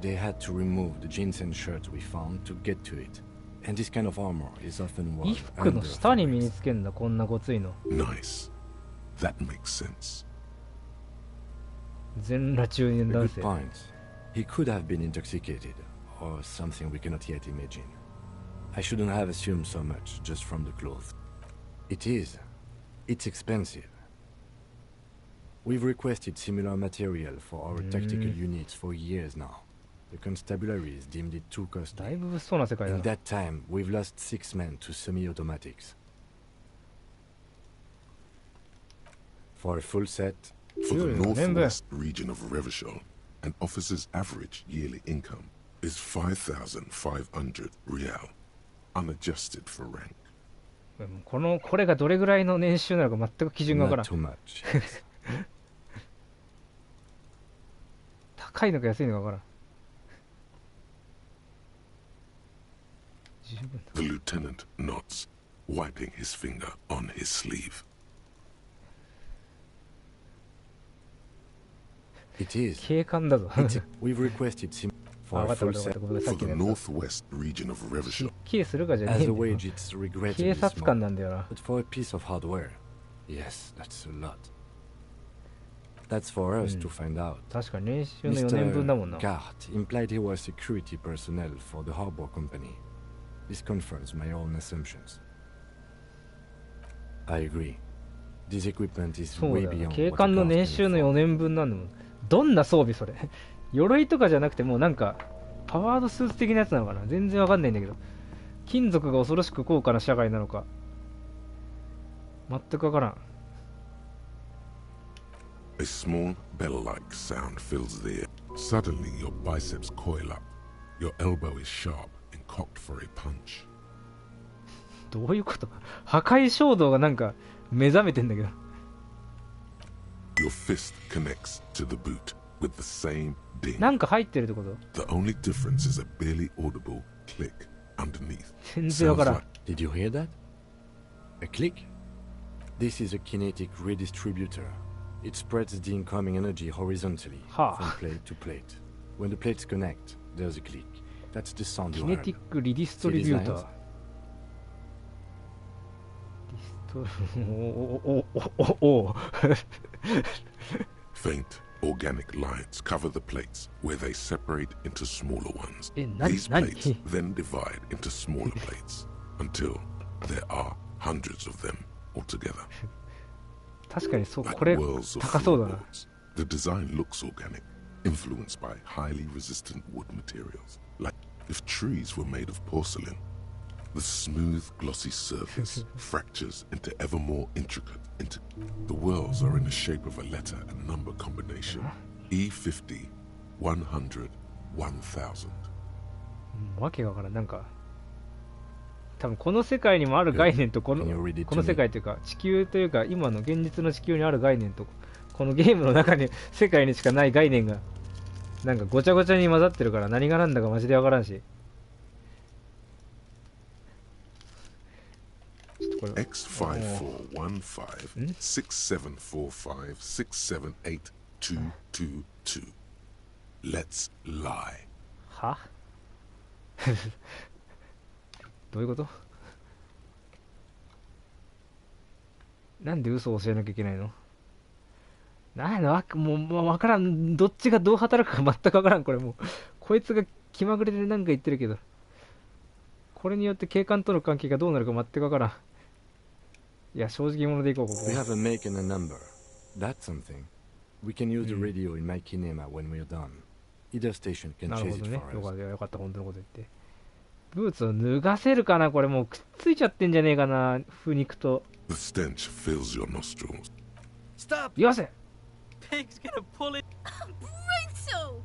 They had to remove the jeans and shirts we found to get to it. And this kind of armor is often 衣 worn 服の under 下に身 fabrics. につけんだ、こんなごついの。 Nice. That makes sense. 全裸中年 A 男 good 性。 point. He could have been intoxicated, or something we cannot yet imagine. I shouldn't have assumed so much just from the clothes. It is. It's expensive. We've requested similar material for our tactical units for years now. The constabularies deemed it too だ costly. いぶ物騒な世界だ In な。 that time, we've lost 6 men to semi-automatics. For a full set, For the Remember. northwest region of Revachol, an officer's average yearly income is 5,500 real, unadjusted for rank. これがどれぐらいの年収なのか全く基準がわから not ん。 too much. 高いのか安いのかわからん。十分だ。 The lieutenant nods, wiping his finger on his sleeve. It is. 警官だぞ。 We've requested for あ、わ a かったわ full かった set. ごめんさっ For き the のやつ。 northwest region of 失 Revachol, 敬するかじゃね As え a んだよ wage, it's 警 regrettably 察官 small. なんだよな。 But for a piece of hardware, yes, that's a lot. That's for us to find out. 確かに年収の4年分だもん Mr. な。 Gart implied he was security personnel for the harbor company. This confirms my own assumptions. I agree. This equipment is そう way だよな。 beyond 警 what 官 a の Gart 年 can 収の afford. 4年分なんだもん。どんな装備それ鎧とかじゃなくてもうなんかパワードスーツ的なやつなのかな、全然わかんないんだけど、金属が恐ろしく高価な社会なのか全くわからん。 a small bell-like sound fills the air. Suddenly, your biceps coil up. Your elbow is sharp and cocked for a punch. どういうこと？破壊衝動がなんか目覚めてんだけど。 Your fist connects to the boot with the same ding. なんか入ってるってこと？ The only difference is a barely audible click underneath. 全然わからん。 Did you hear that? A click? This is a kinetic redistributor. It spreads the incoming energy horizontally Ha. from plate to plate. When the plates connect, there's a click. That's the sound キ you ネ heard. ティックリディストリビューター。 お Faint organic lines cover the plates where they separate into smaller ones. These 何 plates then divide into smaller plates until there are hundreds of them altogether. 確かにそう、 Like これ whirls of 高そうだな。 floorboards. The design looks organic, influenced by highly resistant wood materials. Like if trees were made of porcelain, the smooth, glossy surface fractures into ever more intricate. The whirls are in the shape of a letter and number combination: E50, 100, 1000. わけがわからん。なんか多分この世界にもある概念とこの世界というか地球というか今の現実の地球にある概念とこのゲームの中に世界にしかない概念がなんかごちゃごちゃに混ざってるから何が何だかマジでわからんし。 X5415 6745 678222. Let's lie. はどういうこと？なんで嘘を教えなきゃいけないの？なんだもうわからん。どっちがどう働くか全くわからん。これもうこいつが気まぐれでなんか言ってるけど、これによって警官との関係がどうなるか全くわからん。いや正直者でいこうここ。 We have a make and a number. That's something. We can use the radio in my kinema when we're done. Either station can なる chase ほど it ね。 for よか us. ったよかった、本当のこと言って。ブーツを脱がせるかな、これもうくっついちゃってんじゃねえかな、腐肉と。 The stench fills your nostrils. Stop! よせ Pig's gonna pull it. Brutal!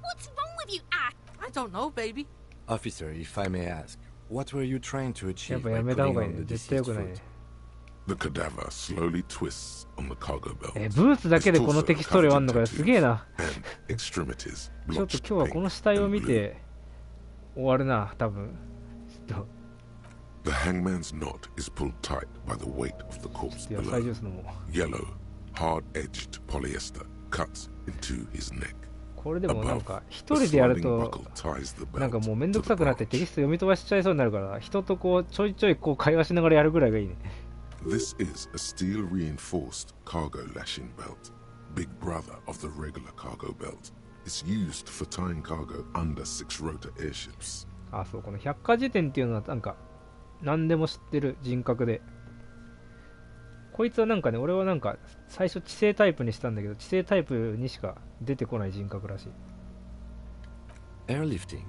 What's wrong with you, Ash? I don't know, baby. Officer, if I may ask, what were you trying to やっ achieve ぱ by やめた方 putting がいい on ね。 the 絶対 deceased よくないね。 foot? The cadaver slowly twists on the cargo belt. ブーツだけでこのテキスト量あんのかよ、すげえな。 And extremities ちょっと blotched 今日はこの pink 死体を and 見 blue. て終わるな、多分。ちょっ The hangman's knot is pulled tight by the weight of the corpse と野菜ジュー below. ス飲もう。 Yellow, hard-edged polyester cuts into his neck. これでもなんか Above, 一 the 人でやる sliding と buckle ties the なんか belt もうめんど to く the さくなって branch. テキスト読み飛ばしちゃいそうになるから人とこうちょいちょいこう会話しながらやるぐらいがいいね。 This is a steel-reinforced cargo lashing belt, big brother of the regular cargo belt. It's used for tying cargo under six-rotor airships. あ、そう、この百科事典っていうのはなんか何でも知ってる人格で、こいつはなんかね、俺はなんか最初知性タイプにしたんだけど、知性タイプにしか出てこない人格らしい。 Airlifting.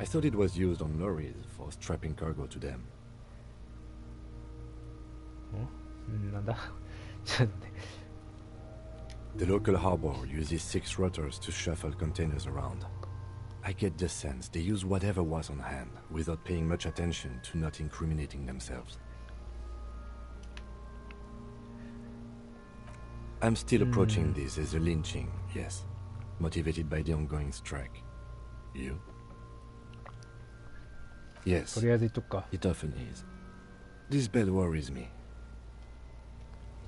I thought it was used on lorries for strapping cargo to them. なんだちょっと待って。 The local harbor uses 6 rotors to shuffle containers around. I get the sense they use whatever was on hand without paying much attention to not incriminating themselves. I'm still approaching this as a lynching, yes, motivated by the ongoing strike. You? Yes, とりあえず言っとくか。 it often is. This bell worries me.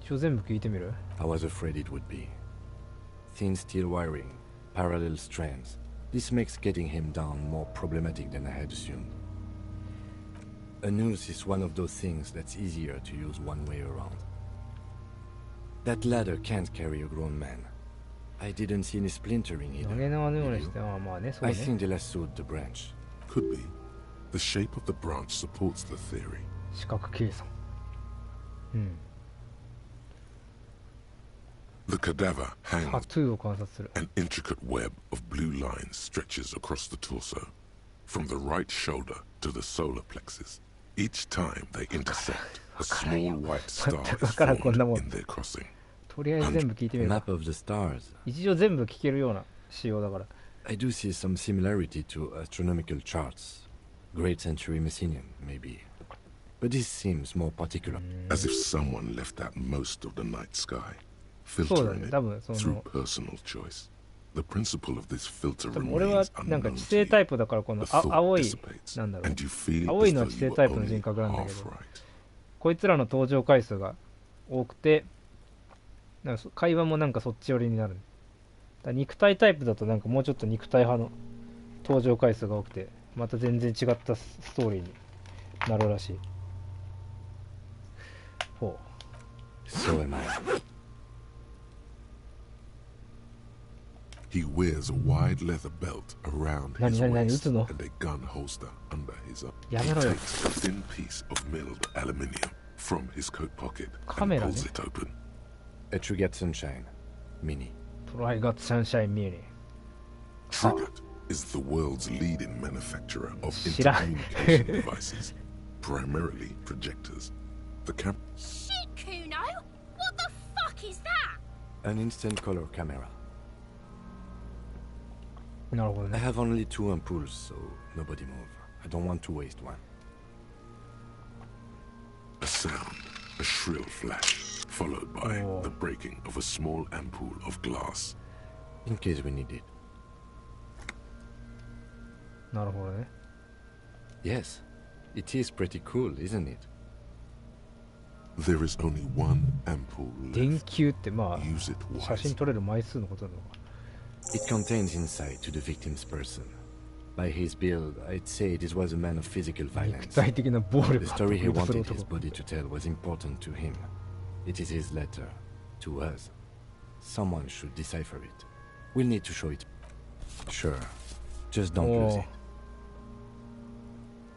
一応全部聞いてみる？ I was afraid it would be. Thin steel wiring, parallel strands. This makes getting him down more problematic than I had assumed. A noose is one of those things that's easier to use one way around. That ladder can't carry a grown man. I didn't see any splintering 投 either. げ縄のようにして、あ、まあね、そう I ね。 think they lassoed the branch. Could be. The shape of the branch supports the theory. 視覚計算。うん。 The cadaver タ hangs. トゥーを観察する。 An intricate web of blue lines stretches across the torso, from the right shoulder to the solar plexus. Each time they intersect, a small white star is formed in their crossing. とりあえず全部聞いてみるか。 Map of the stars. 一応全部聞けるような仕様だから。 I do see some similarity to astronomical charts. Great Century Messinian, maybe. But this seems more particular. As if someone left out most of the night sky, そうだ filtering ね、 it 多分そ through の。 personal choice. The principle of this filter 多分俺は remains なんか unknown 知 to 性 you. タイプだからこの The thought 青い dissipates, なんだろう and you feel 青い as のは though 知 you 性 were タイプの only 人格なんだけ half ど right. こいつらの登場回数が多くてなんか会話もなんかそっち寄りになる。だから肉体タイプだとなんかもうちょっと肉体派の登場回数が多くてまた全然違ったストーリーになるらしい。ほう。 So am I. He wears a wide leather belt around his 何 waist 撃つの？ and a gun holster under his arm. や He めろよ。 takes a thin piece of milled aluminium from his coat pocket カ and メラね。 pulls it open. A Trigat Sunshine. Mini. トライガッツサンシャインミニ。 Trigat is the world's leading manufacturer of 知らん。 intercommunication devices, primarily projectors. The camp Shit, Kuno! What the fuck is that? An instant color camera. なるほど I ね。 have only 2 ampoules, so nobody move. I don't want to waste one. a sound, a shrill flash, followed by Oh. the breaking of a small ampoule of glass. In case we need it. なるほどね。 Yes. It is pretty cool, isn't it? There is only one ampoule 電 left. 球ってまあ Use it 写真 wisely. 撮れる枚数のことなのか。 It contains insight to the victim's person. By his build, I'd say this was a man of physical 肉 violence. 体的な暴力 The を story he 得意とする wanted his 男。 body to tell was important to him. It is his letter to us. Someone should decipher it. We'll need to show it. Sure. Just don't lose Oh. it.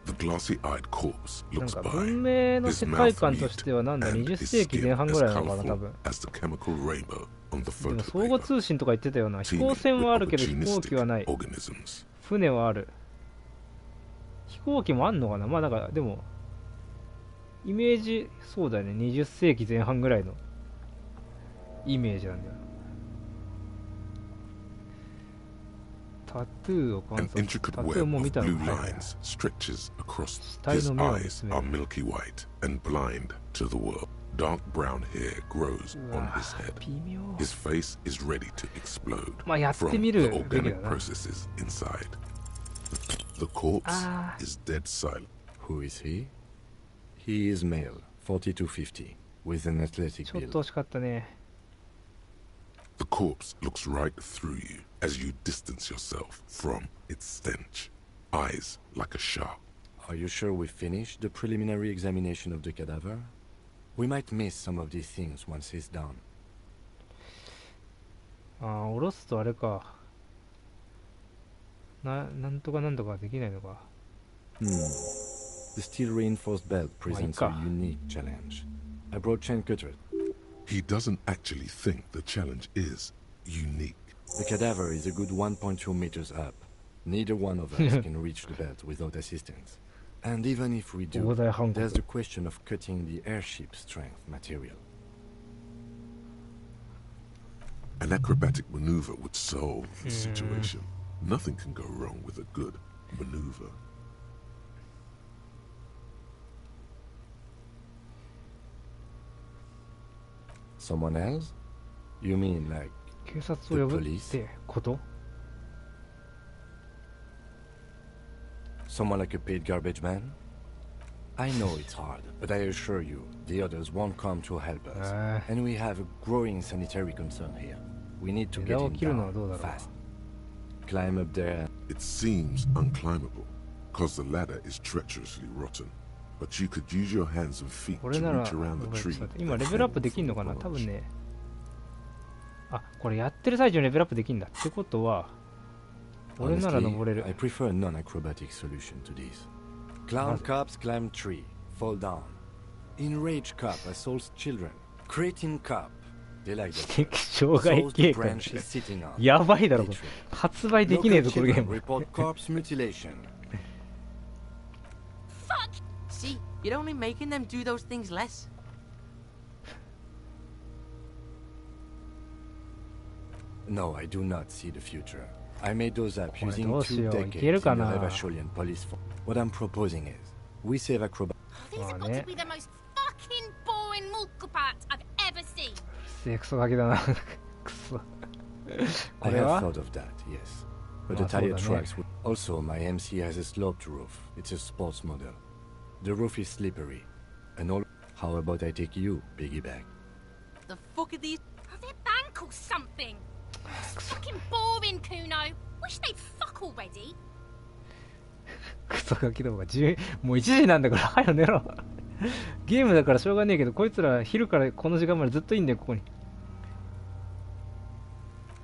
The glassy-eyed corpse なん looks か by. 文明の世 His 界 mouth 観としてはなんだ mute 20 and 世 his 紀前 skin 半ぐ as らいなのかな多 colorful 分。 as the chemical rainbow on the でも相互 photopaper. 通信とか言ってたような。飛行 Teeming 船 with はあるけど飛行機はない。 opportunistic organisms. 船はある。飛行機もあんのかな。まあなんかでもイメージそうだよね。20世紀前半ぐらいのイメージなんだよ。タトゥーを観 An 察。 intricate タトゥー web も見 of たの blue か。はいはい lines stretches across. 死体 His の目を見 eyes つめ are る。 milky white and blind to the world. Dark brown hair grows う on わ his head. 微妙。 His face is ready to explode まあやって from み the るべき organic だな。 processes inside. The corpse Ah. is dead silent. Who is he? He is male, 40 to 50, with an athletic ちょっ build. と惜しかったね。 The corpse looks right through you as you distance yourself from its stench. Eyes like a shark. Are you sure we finished the preliminary examination of the cadaver? We might miss some of these things once he's done. ああ、下ろすとあれか。なんとかなんとかできないのか。The steel reinforced belt presents a unique challenge. I brought chain cutter. He doesn't actually think the challenge is unique. The cadaver is a good 1.2 meters up. Neither one of us can reach the belt without assistance. And even if we do, there's the question of cutting the airship strength material. An acrobatic maneuver would solve the situation. Nothing can go wrong with a good maneuver. Someone else? You mean like 警察を呼ぶってこと？ someone like a paid garbage man? I know it's hard, but I assure you, the others won't come to help us. And we have a growing sanitary concern here. We need to get him down fast. Climb up there. It seems unclimbable, because the ladder is treacherously rotten. But you could use your hands and feet to 俺なら reach around the tree. 今レベルアップできんのかな？多分ね。あ、これやってる最中にレベルアップできんだ。ってことは、俺なら登れる。 I prefer a non-acrobatic solution to this. Clown cops climb tree, fall down. Enraged cop assaults children. Cretin cop. They like that. 障害警官。やばいだろこれ。発売できねえぞこのゲーム。 Report corpse mutilation. Fuck! See, you're only making them do those things less. No, I do not see the future. I made those up これ using どうし 2 よう。い decades ける in か the な？ Revacholian police force. What I'm proposing is, we save acrobat. These have got to be the most fucking boring multiple parts I've ever seen. せえクソガキだな。クソ。 I have thought of that, yes. But the tire tracks would... Also, my MC has a sloped roof. It's a sports model. The roof is slippery. And all... How about I take you, piggyback? The fuck are these? Are they bank or something? Fucking boring, Kuno. Wish they'd fuck already. クソガキどもがもう1時なんだから早く寝ろ。ゲームだからしょうがねえけど、こいつら昼からこの時間までずっといいんだよここに。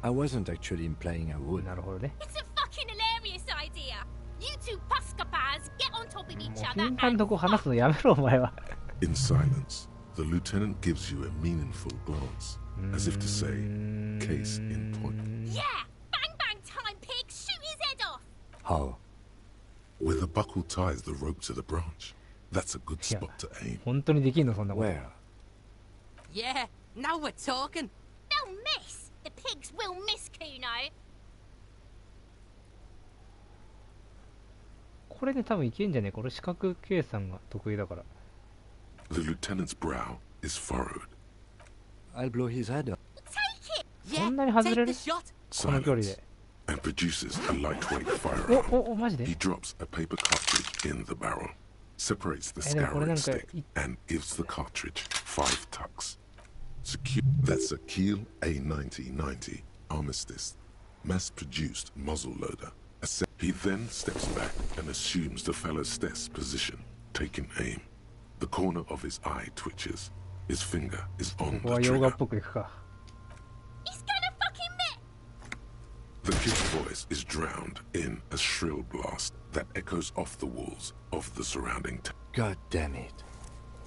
I wasn't actually implying I would. なるほどね。 It's a fucking hilarious idea. You two Puskapaz get on top of each もう other 頻繁とこう話すのやめろお前は。 In silence, the lieutenant gives you a meaningful glance, as if to say, case in point. Yeah! Bang bang time, pig! Shoot his head off! How? Where the buckle ties the rope to the branch. That's a good spot to aim. 本当にできんのそんなこと。 Where? Yeah, now we're talking. They'll miss! The pigs will miss, Kuno. これで多分いけんじゃねえか。俺視覚計算が得意だから。 The lieutenant's brow is furrowed. I'll blow his head up. Take it! そんなに外れ Take る the shot. この距離 Silence. で。 And produces a lightweight firearm. おマジで He drops a paper cartridge in the barrel, separates the でもこれな scouring んか stick, and gives the cartridge 5 tucks. Secure. That's a Kiel A9090 Armistice, mass-produced muzzle loader. He then steps back and assumes the fellow's desk position, taking aim. The corner of his eye twitches. His finger is on ここは the 洋画っ trigger. ぽくいくか。 He's gonna fucking miss! The kid's voice is drowned in a shrill blast that echoes off the walls of the surrounding town. God damn it.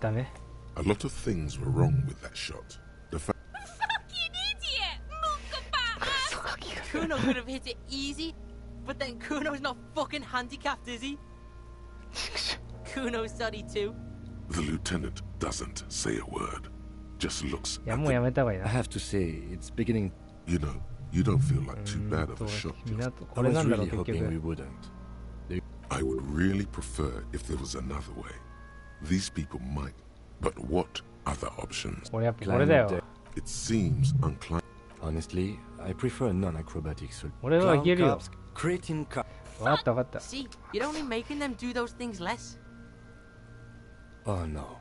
ダメ A lot of things were wrong with that shot. The fact Fucking idiot! Kuno could have hit it easy, but then Kuno's not fucking handicapped, is he? Kuno's sorry too. the lieutenant doesn't say a word, just looks いや at もうやめた方がいい I な have to say, it's beginning. You know, you don't feel like too bad of a shot. 港こ I れ was なんだろう really 結 hoping we 局 wouldn't. I would really prefer if there was another way. These people might, but what other options? これやっぱこれだよ It seems unclimbable. Honestly, I prefer non-acrobatic solution. 俺はいけるよ Creating car. 分かった分かった See, you're only making them do those things less. Oh no.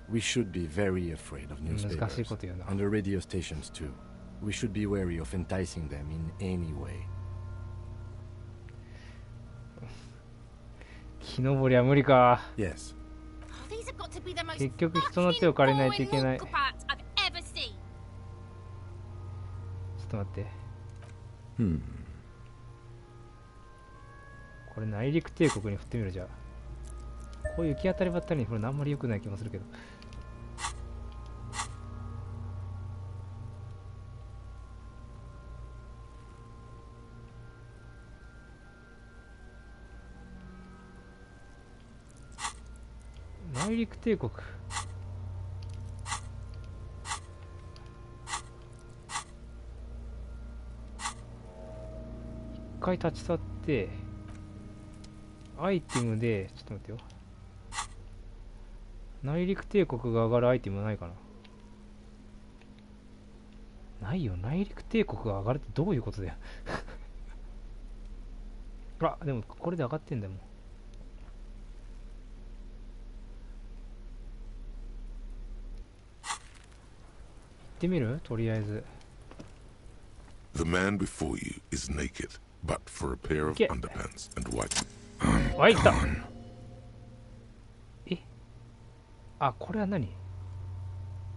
We should be very afraid of 難しい newspapers. こと言うな And the radio stations too. We should be wary of enticing them in any way. 木登りは無理か Yes. Oh, these have got to be the most 結局人の手を借りないといけない boring ち walk parts I've ever seen. ょっと待って Hmm. これ内陸帝国に振ってみるじゃあこういう行き当たりばったりにこれあんまり良くない気もするけど内陸帝国一回立ち去ってアイテムでちょっと待ってよ内陸帝国が上がるアイテムないかなないよ内陸帝国が上がるってどういうことだよあでもこれで上がってんだよもう行ってみるとりあえず The man before you is naked, but for a pair of Get- underpants and white. あいったえあこれは何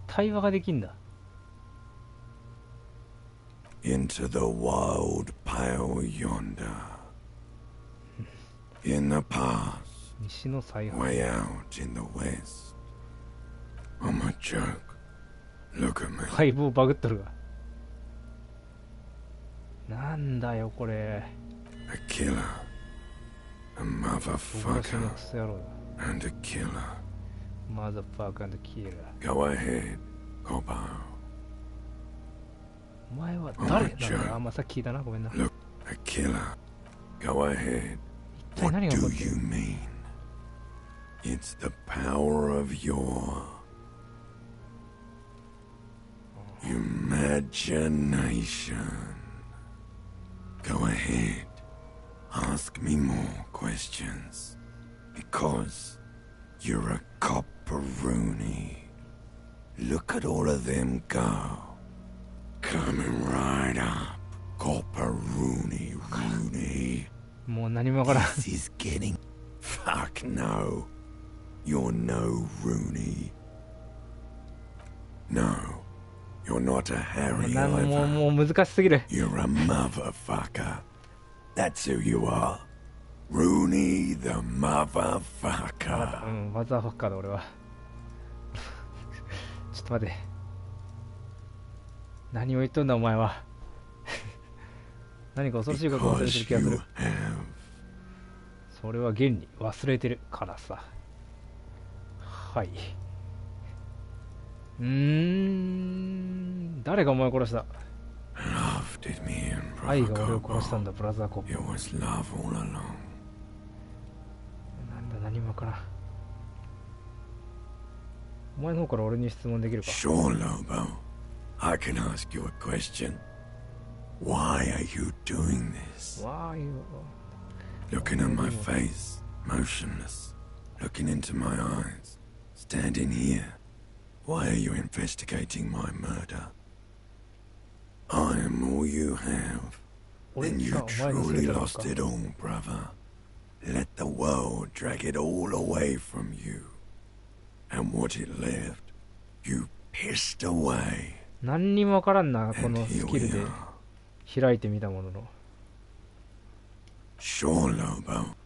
対話ができんだ Into the wild pale yonder. In the pass, 西の采配 way out in the west. I'm a joke. Look at me. 相棒バグっとるわなんだよこれ A killer. A 私の motherfucker. クソ野郎だ And a killer. Motherfucker and killer Go ahead, Cobalt. お前は誰なんだあ、まあ、さっき聞いたなごめんな Look, a killer. Go ahead. 一体何 What が起こ do って you る mean? It's the power of your imagination. Go ahead. Ask me more questions. Because you're a copperoony. Look at all of them go. Coming right up. Copperoony, Rooney. もう何もわからん This is getting... Fuck no. You're no Rooney. No. You're not a もう Harry なんも either. もう難しすぎる You're a motherfucker. That's who you are. Rooney the う motherfucker. んマザーファッカーだ俺はちょっと待て何を言っとんだお前は何か恐ろしいことを忘れてる Because 気がす you る have. それは現に忘れてるからさはい誰がお前を殺した Love did me in, 愛 brother が俺を殺したん Cobalt. だブラザーコップ It was love all along. なんだ何もわからんお前の方から俺に質問できるか Sure, Lobo. I can ask you a question. Why are you doing this? わーい Looking at my face, motionless. Looking into my eyes, standing here. Why are you investigating my murder? I am all you have. 俺 And さ you お前のせ truly いだろう lost か it all, brother. Let the world drag it all away from you. And what it left, you pissed away. 何にもわからんなこ And のス here キル we で are. 開いてみたものの Sure, Lobo.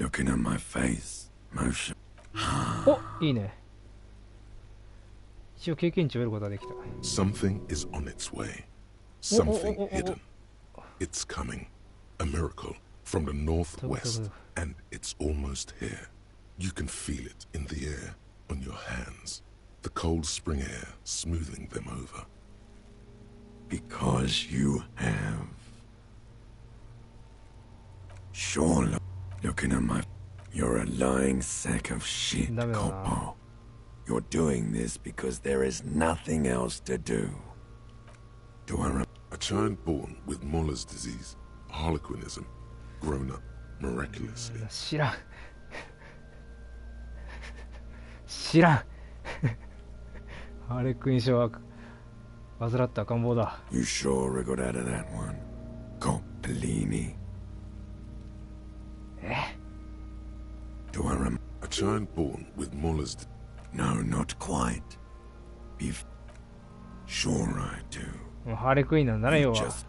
Looking at my face, motion. お、いいね。一応経験値を得ることができた。Something is on its way. Something hidden. It's coming. A miracle from the northwest, and it's almost here. You can feel it in the air, on your hands. The cold spring air smoothing them over. Because you have. Sure, looking at my... You're a lying sack of shit, Coppo. You're doing this because there is nothing else to do. Do I A child born with Muller's disease, harlequinism, grown up miraculously. 知らん。知らん。ハーレクイン症は患った赤ん坊だ。You sure wriggled out of that one, Coppellini. Do I remember? A child born with Muller's... No, not quite. Sure I do. ハーレクインなんだね、要は。Just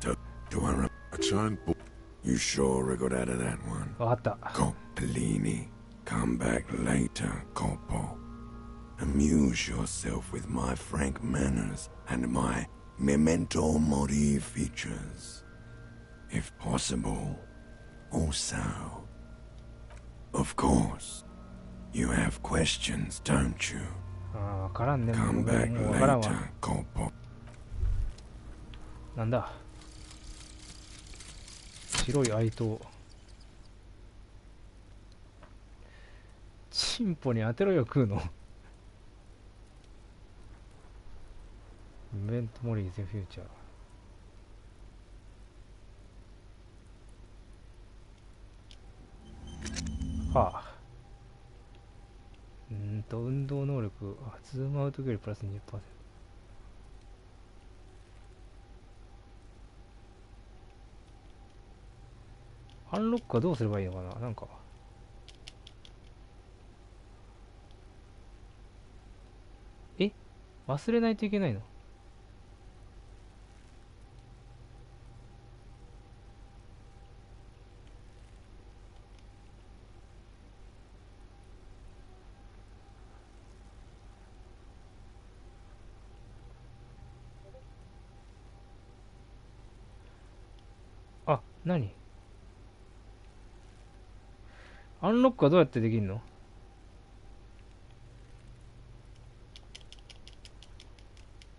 do I remember? A child born... You sure wriggled out of that one. わかった。Coppellini. Come back later, Coppo. Amuse yourself with my frank manners and my memento mori features. If possible, also. Of course, you have questions, don't you? わからんね。Come back もうわからんわ。 later, Coppo. なんだ。白い愛刀。チンポに当てろよ、食うの。イベントモリーズフューチャー。はあ。運動能力、ズームアウト距離プラス 20%。アンロックはどうすればいいのかな、なんか。忘れないといけないの？あ、何？アンロックはどうやってできるの？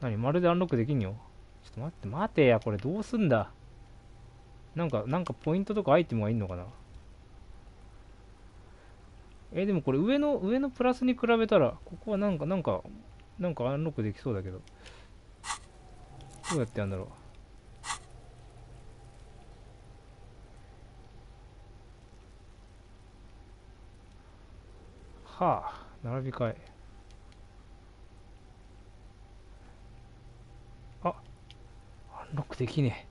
何？まるでアンロックできんよ。ちょっと待って、待てや、これどうすんだ？なんかポイントとかアイテムがいんのかな？でもこれ上のプラスに比べたら、ここはなんかアンロックできそうだけど。どうやってやんだろう。はあ、並び替え。あ、アンロックできね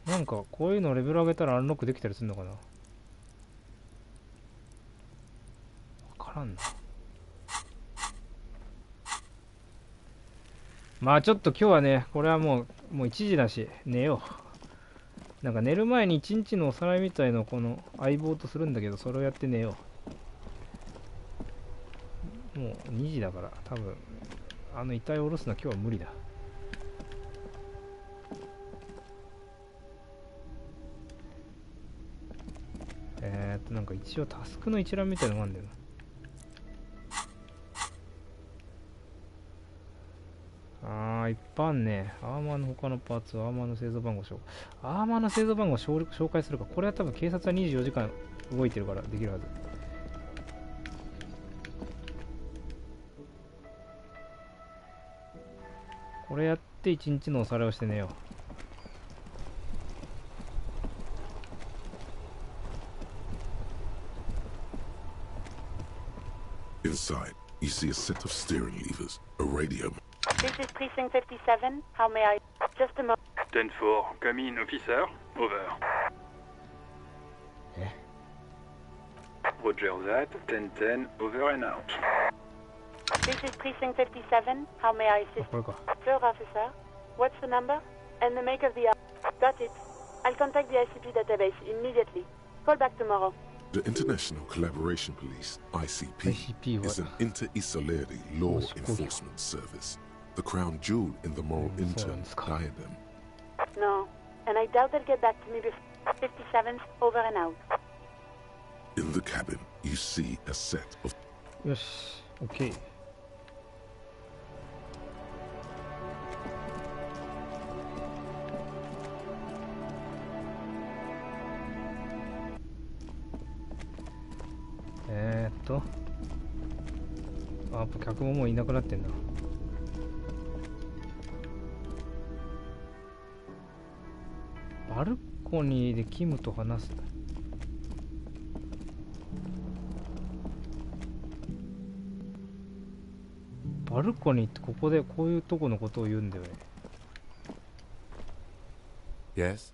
え。なんかこういうのレベル上げたらアンロックできたりするのかな。わからんな。まあちょっと今日はね、これはもう1時だし寝よう。なんか寝る前に1日のおさらいみたいのをこの相棒とするんだけど、それをやって寝よう。もう2時だから多分遺体を下ろすのは今日は無理だ。なんか一応タスクの一覧みたいなのがあるんだよな。いっぱいあんね。アーマーの他のパーツ、アーマーの製造番号アーマーの製造番号を紹介するか。これは多分警察は24時間動いてるからできるはず。これやって1日のおさらいをして寝よう。Inside, you see a set of steering levers, a radio. This is Precinct 57. How may I... Just a moment. 10-4, come in, officer. Over. Roger that. 10-10, over and out. This is Precinct 57. How may I assist? Third officer. What's the number? And the make of the... Got it. I'll contact the ICP database immediately. Call back tomorrow. The International Collaboration Police, ICP, is an inter-Isolari law enforcement service. The crown jewel in the moral intern diadem. No, and I doubt they'll get back to me before 57's over and out. In the cabin, you see a set of... Yes, okay.やっぱ客ももういなくなってんだ。バルコニーでキムと話す。バルコニーってここでこういうとこのことを言うんだよね。Yes?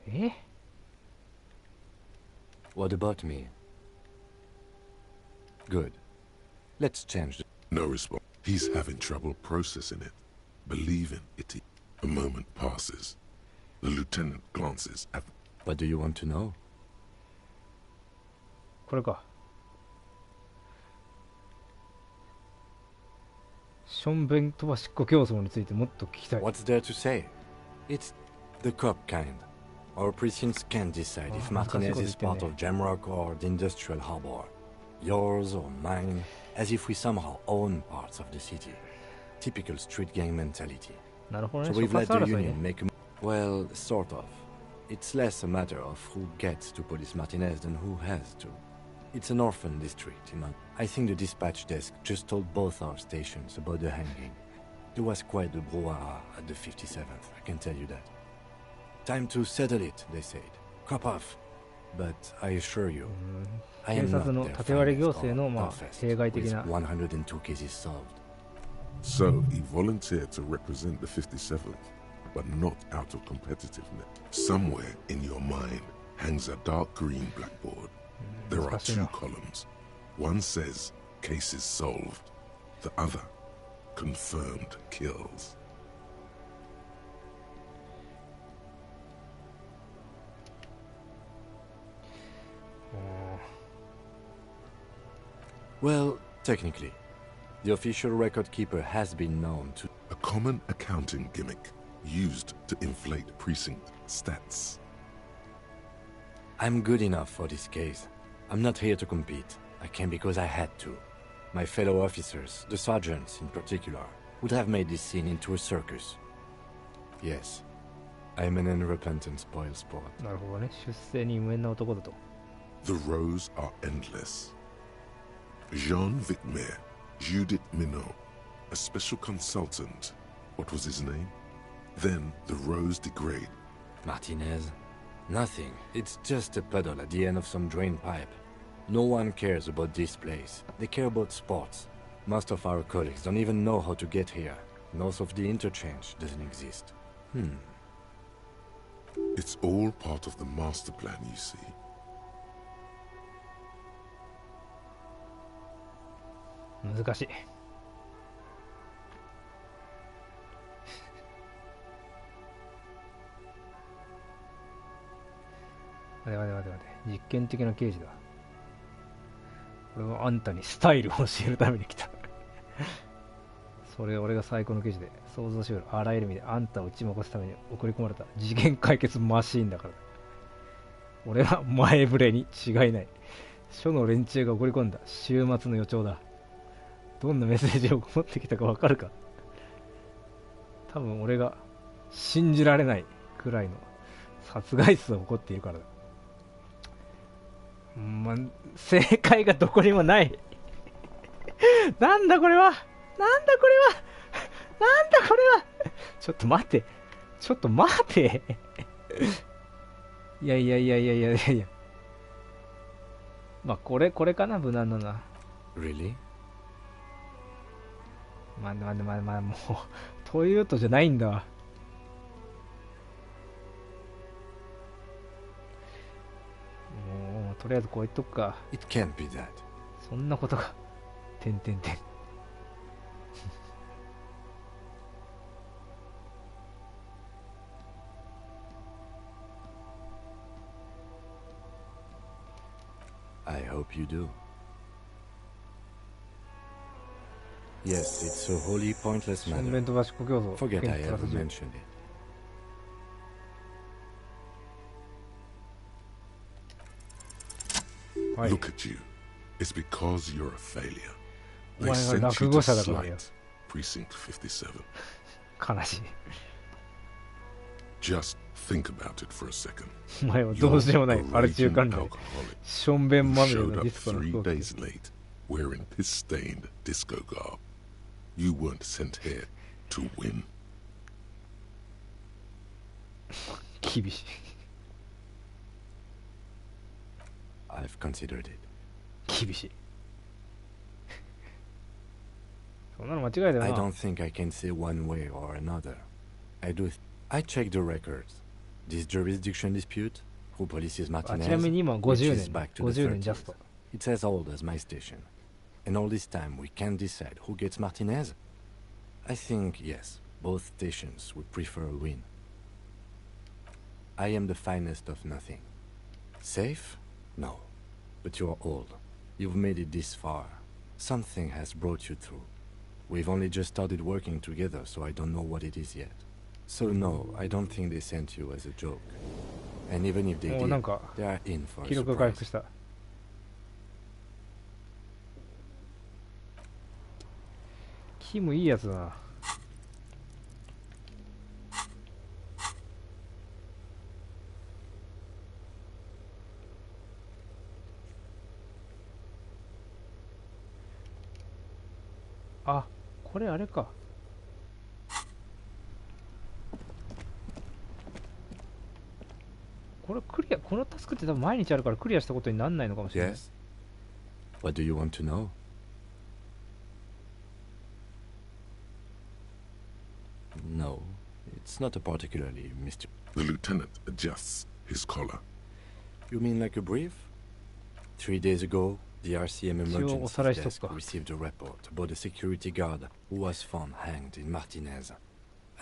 え？ What about me? Good. Let's change the... No response. He's having trouble processing it, believing it. A moment passes. The lieutenant glances at... What do you want to know? これか。ションベン飛ばしっこ競争についてもっと聞きたい。What's there to say? It's the cop kind. Our precincts can't decide if Martinez is part of Jamrock or the industrial harbor. Yours or mine, as if we somehow own parts of the city. Typical street gang mentality. So we've let the union make a... Well, sort of. It's less a matter of who gets to police Martinez than who has to. It's an orphan district, I think the dispatch desk just told both our stations about the hanging. There was quite the brouhaha at the 57th, I can tell you that. Time to settle it, they said. Cop off. But I assure you, I am not their finest with 102 cases solved. So he volunteered to represent the 57th, but not out of competitiveness. Somewhere in your mind hangs a dark green blackboard. There are two columns. One says, cases solved. The other, confirmed kills. Well, technically, the official record keeper has been known to... A common accounting gimmick used to inflate precinct stats. I'm good enough for this case. I'm not here to compete. I came because I had to. My fellow officers, the sergeants in particular, would have made this scene into a circus. Yes, I'm an unrepentant spoilsport. なるほどね。出世に無縁な男だと。The rows are endless. Jean Vicmer, Judith Minot, a special consultant. What was his name? Then the rows degrade. Martinez? Nothing. It's just a puddle at the end of some drain pipe. No one cares about this place. They care about sports. Most of our colleagues don't even know how to get here. North of the interchange doesn't exist. It's all part of the master plan, you see. 難しい。待て。実験的な刑事だ。俺はあんたにスタイルを教えるために来た。それ俺が最高の刑事で、想像しうるあらゆる意味であんたを打ち負かすために送り込まれた事件解決マシーンだから。俺は前触れに違いない。署の連中が送り込んだ週末の予兆だ。どんなメッセージを持ってきたかわかるか。多分俺が信じられないくらいの殺害数を起こっているからだ。正解がどこにもない。なんだこれは。ちょっと待て。いや。まあこれかな、無難なな。Really? まあもうトイレットじゃないんだわ。もうとりあえずこう言っとくか。 It can't be that. そんなことがてんてんてん。I hope you do. Yes, it's a wholly pointless 正 matter. 面飛ばしっこ競争 Forget 剣 I プラス ever 10 mentioned it. Look at you. It's because you're a failure. お They 前が sent 落 you 語 to 者だからよ。 Slight, Precinct 57. 悲しい。 Just think about it for a second. お前はどうしようもない You're ア a ル中 raging 間で alcoholic. しょんべん You まみれ showed の up ディスコの 3服を着て days late, wearing piss-stained disco garb. You weren't sent here to win. 厳しい。 I've considered it. 厳しい。そんなの間違いだよな。 I don't think I can say one way or another. I checked the records. This jurisdiction dispute, who polices あ Martinez, ちなみに今 which 50 is 年。 back to 50 the 年ジャス 30s. ト。 It's as old as my station. And all this time we can't decide who gets Martinez? I think, yes, both stations would prefer a win. I am the finest of nothing. Safe? No. But you're old. You've made it this far. Something has brought you through. We've only just started working together, so I don't know what it is yet. So no, I don't think they sent you as a joke. And even if they もうなん did, か they are in for a 記録が回 surprise. 復した。キムいいやつだな。あ、これあれか。これクリア、このタスクって多分毎日あるからクリアしたことになんないのかもしれない。 Yes? What do you want to know? No, it's not a particularly mysterious. The lieutenant adjusts his collar. You mean like a brief? 3 days ago, the RCM 一応おさらい emergency しとくか。 desk received a report about a security guard who was found hanged in Martinez.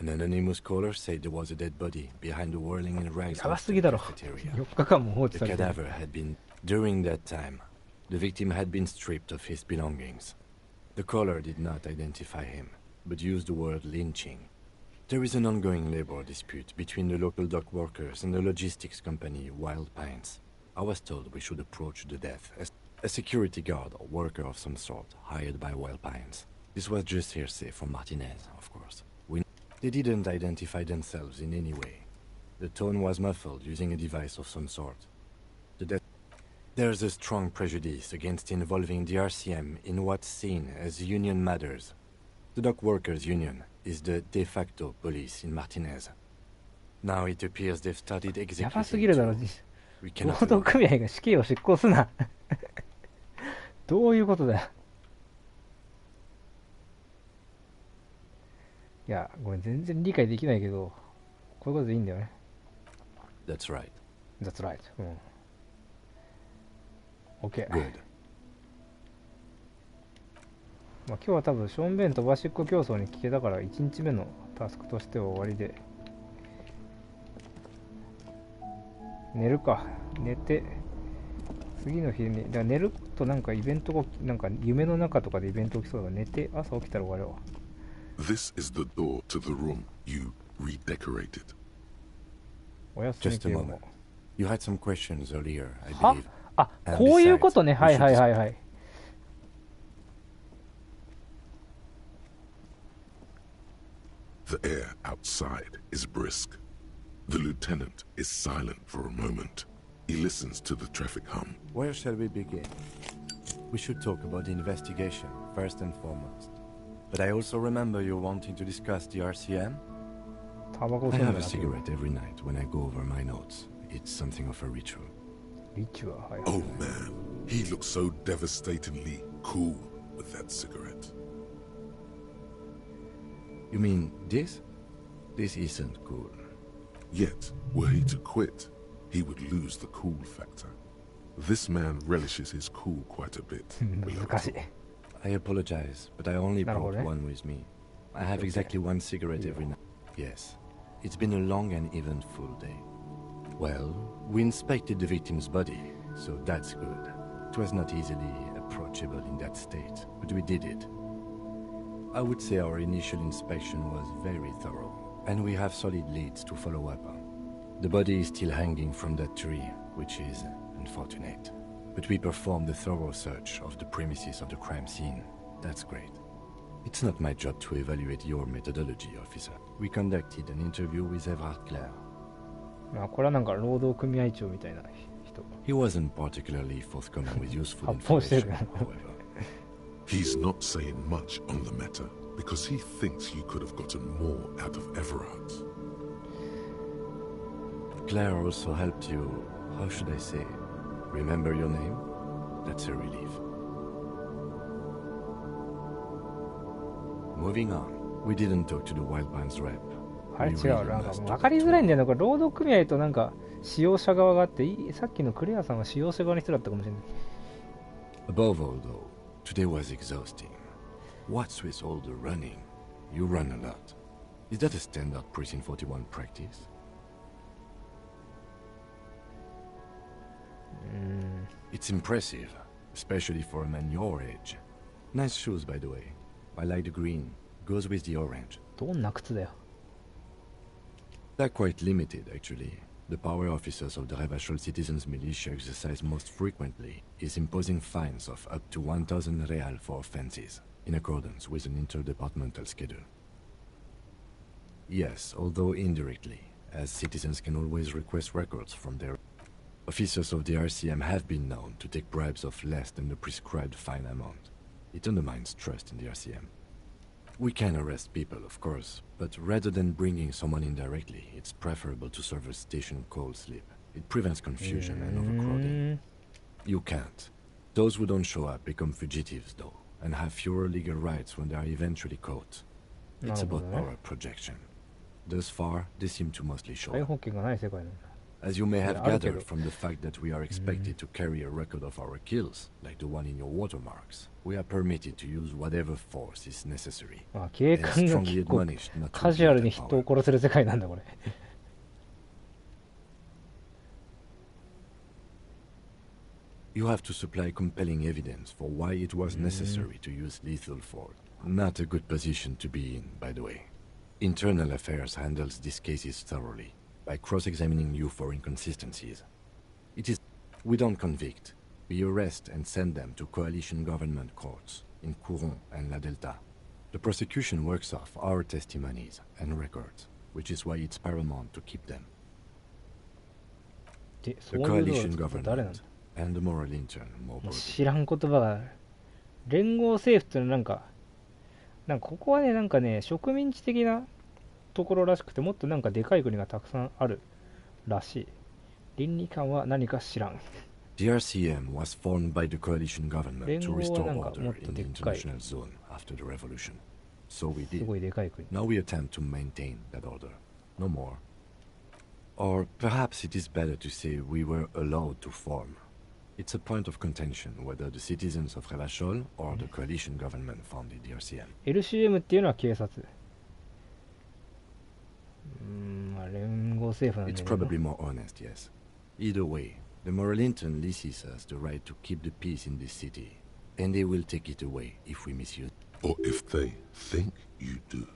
An anonymous caller said there was a dead body behind the whirling in rags やばすぎだろ。 cafeteria. 4日間も放置 The されてる。 cadaver had been... During that time, the victim had been stripped of his belongings. The caller did not identify him, but used the word lynching. There is an ongoing labor dispute between the local dock workers and the logistics company Wild Pines. I was told we should approach the death as a security guard or worker of some sort hired by Wild Pines. This was just hearsay from Martinez, of course. They didn't identify themselves in any way. The tone was muffled using a device of some sort. There's a strong prejudice against involving the RCM in what's seen as union matters. The dock workers' union is the de facto police in Martinez. Now it appears they've started やばすぎ executing るだろ。 too. We 労 cannot 働 allow 組合が死刑を執行すな。どういうことだよ。いや、ごめん、全然理解できないけど、こういうことでいいんだよね。 That's right. That's right. うん。OK。 Good. まあ、今日は多分、しょんべん飛ばしっこ競争に聞けたから、1日目のタスクとしては終わりで。寝るか。寝て、次の日に、だから寝るとなんかイベントが、なんか夢の中とかでイベント起きそうだから、寝て、朝起きたら終わりは。This is the door to the room you redecorated. おやすみ Just a 系も。 moment. You had some questions earlier, I は believe. あ、 And こういうこと besides, ね。 we はい should はいはいはい。 The air outside is brisk. The lieutenant is silent for a moment. He listens to the traffic hum. Where shall we begin? We should talk about the investigation, first and foremost. But I also remember you wanting to discuss the RCM? タバコ I 吸うん have だ a な。 cigarette every night when I go over my notes. It's something of a ritual. リッチは、はい。 Oh man, he looks so devastatingly cool with that cigarette. You mean this? This isn't cool. Yet, were he to quit, he would lose the cool factor. This man relishes his cool quite a bit. 難しい。 I apologize, but I only brought なるほどね。 one with me. I have exactly one cigarette every night. Yes. It's been a long and eventful day. Well, we inspected the victim's body, so that's good. It was not easily approachable in that state, but we did it. I would say our initial inspection was very thorough, and we have solid leads to follow up on. The body is still hanging from that tree, which is unfortunate. But we performed a thorough search of the premises of the crime scene. That's great. It's not my job to evaluate your methodology, officer. We conducted an interview with Everard Clare. これはなんか労働組合長みたいな人。 He wasn't particularly forthcoming with useful 発砲してる information, however. He's not saying much on the matter because he thinks you could have gotten more out of Everard. Claire also helped you, how should I say, remember your name? That's a relief. Moving on, we didn't talk to the Wildlands rep. あれ違う、なんか分かりづらいんだよね。これ労働組合となんか使用者側があって、さっきのクレアさんは使用者側の人だったかもしれない。 Above all, though, today was exhausting. What's with all the running? You run a lot. Is that a standard Precinct 41 practice? It's impressive, especially for a man your age. Nice shoes, by the way. I like the green. Goes with the orange. どんな靴だよ。 They're quite limited, actually. The power officers of the Revachol Citizens Militia exercise most frequently is imposing fines of up to 1,000 real for offenses, in accordance with an interdepartmental schedule. Yes, although indirectly, as citizens can always request records from their... Officers of the RCM have been known to take bribes of less than the prescribed fine amount. It undermines trust in the RCM. We can arrest people, of course, but rather than bringing someone in directly, it's preferable to serve a station call slip. It prevents confusion and overcrowding. You can't. Those who don't show up become fugitives, though, and have fewer legal rights when they are eventually caught. It's about power projection. Thus far, they seem to mostly show up. As you may have gathered from the fact that we are expected to carry a record of our kills, like the one in your watermarks, we are permitted to use whatever force is necessary. 警官が結構カジュアルに人を殺せる世界なんだこれ。You have to supply compelling evidence for why it was necessary to use lethal force. Not a good position to be in, by the way. Internal Affairs handles these cases thoroughly, by cross-examining you for inconsistencies. It is... We don't convict. We arrest and send them to coalition government courts in Couron and La Delta. The prosecution works off our testimonies and records, which is why it's paramount to keep them. The coalition government and the moral intern, more broadly. 知らん言葉がある。連合政府ってのはなんかここはね、なんかね、植民地的なところらしくて、もっとなんかでかい国がたくさんあるらしい。倫理観は何か知らん。The RCM was formed by the coalition government to restore order in the international zone after the revolution. So we did. Now we attempt to maintain that order. No more. Or perhaps it is better to say we were allowed to form. It's a point of contention whether the citizens of Revachol or the coalition government founded the RCM. LCM っていうのは警察。連合政府なんだけど。It's probably more honest, yes. Either way, the moral intern leases us the right to keep the peace in this city, and they will take it away if we misuse it. Or if they think you do.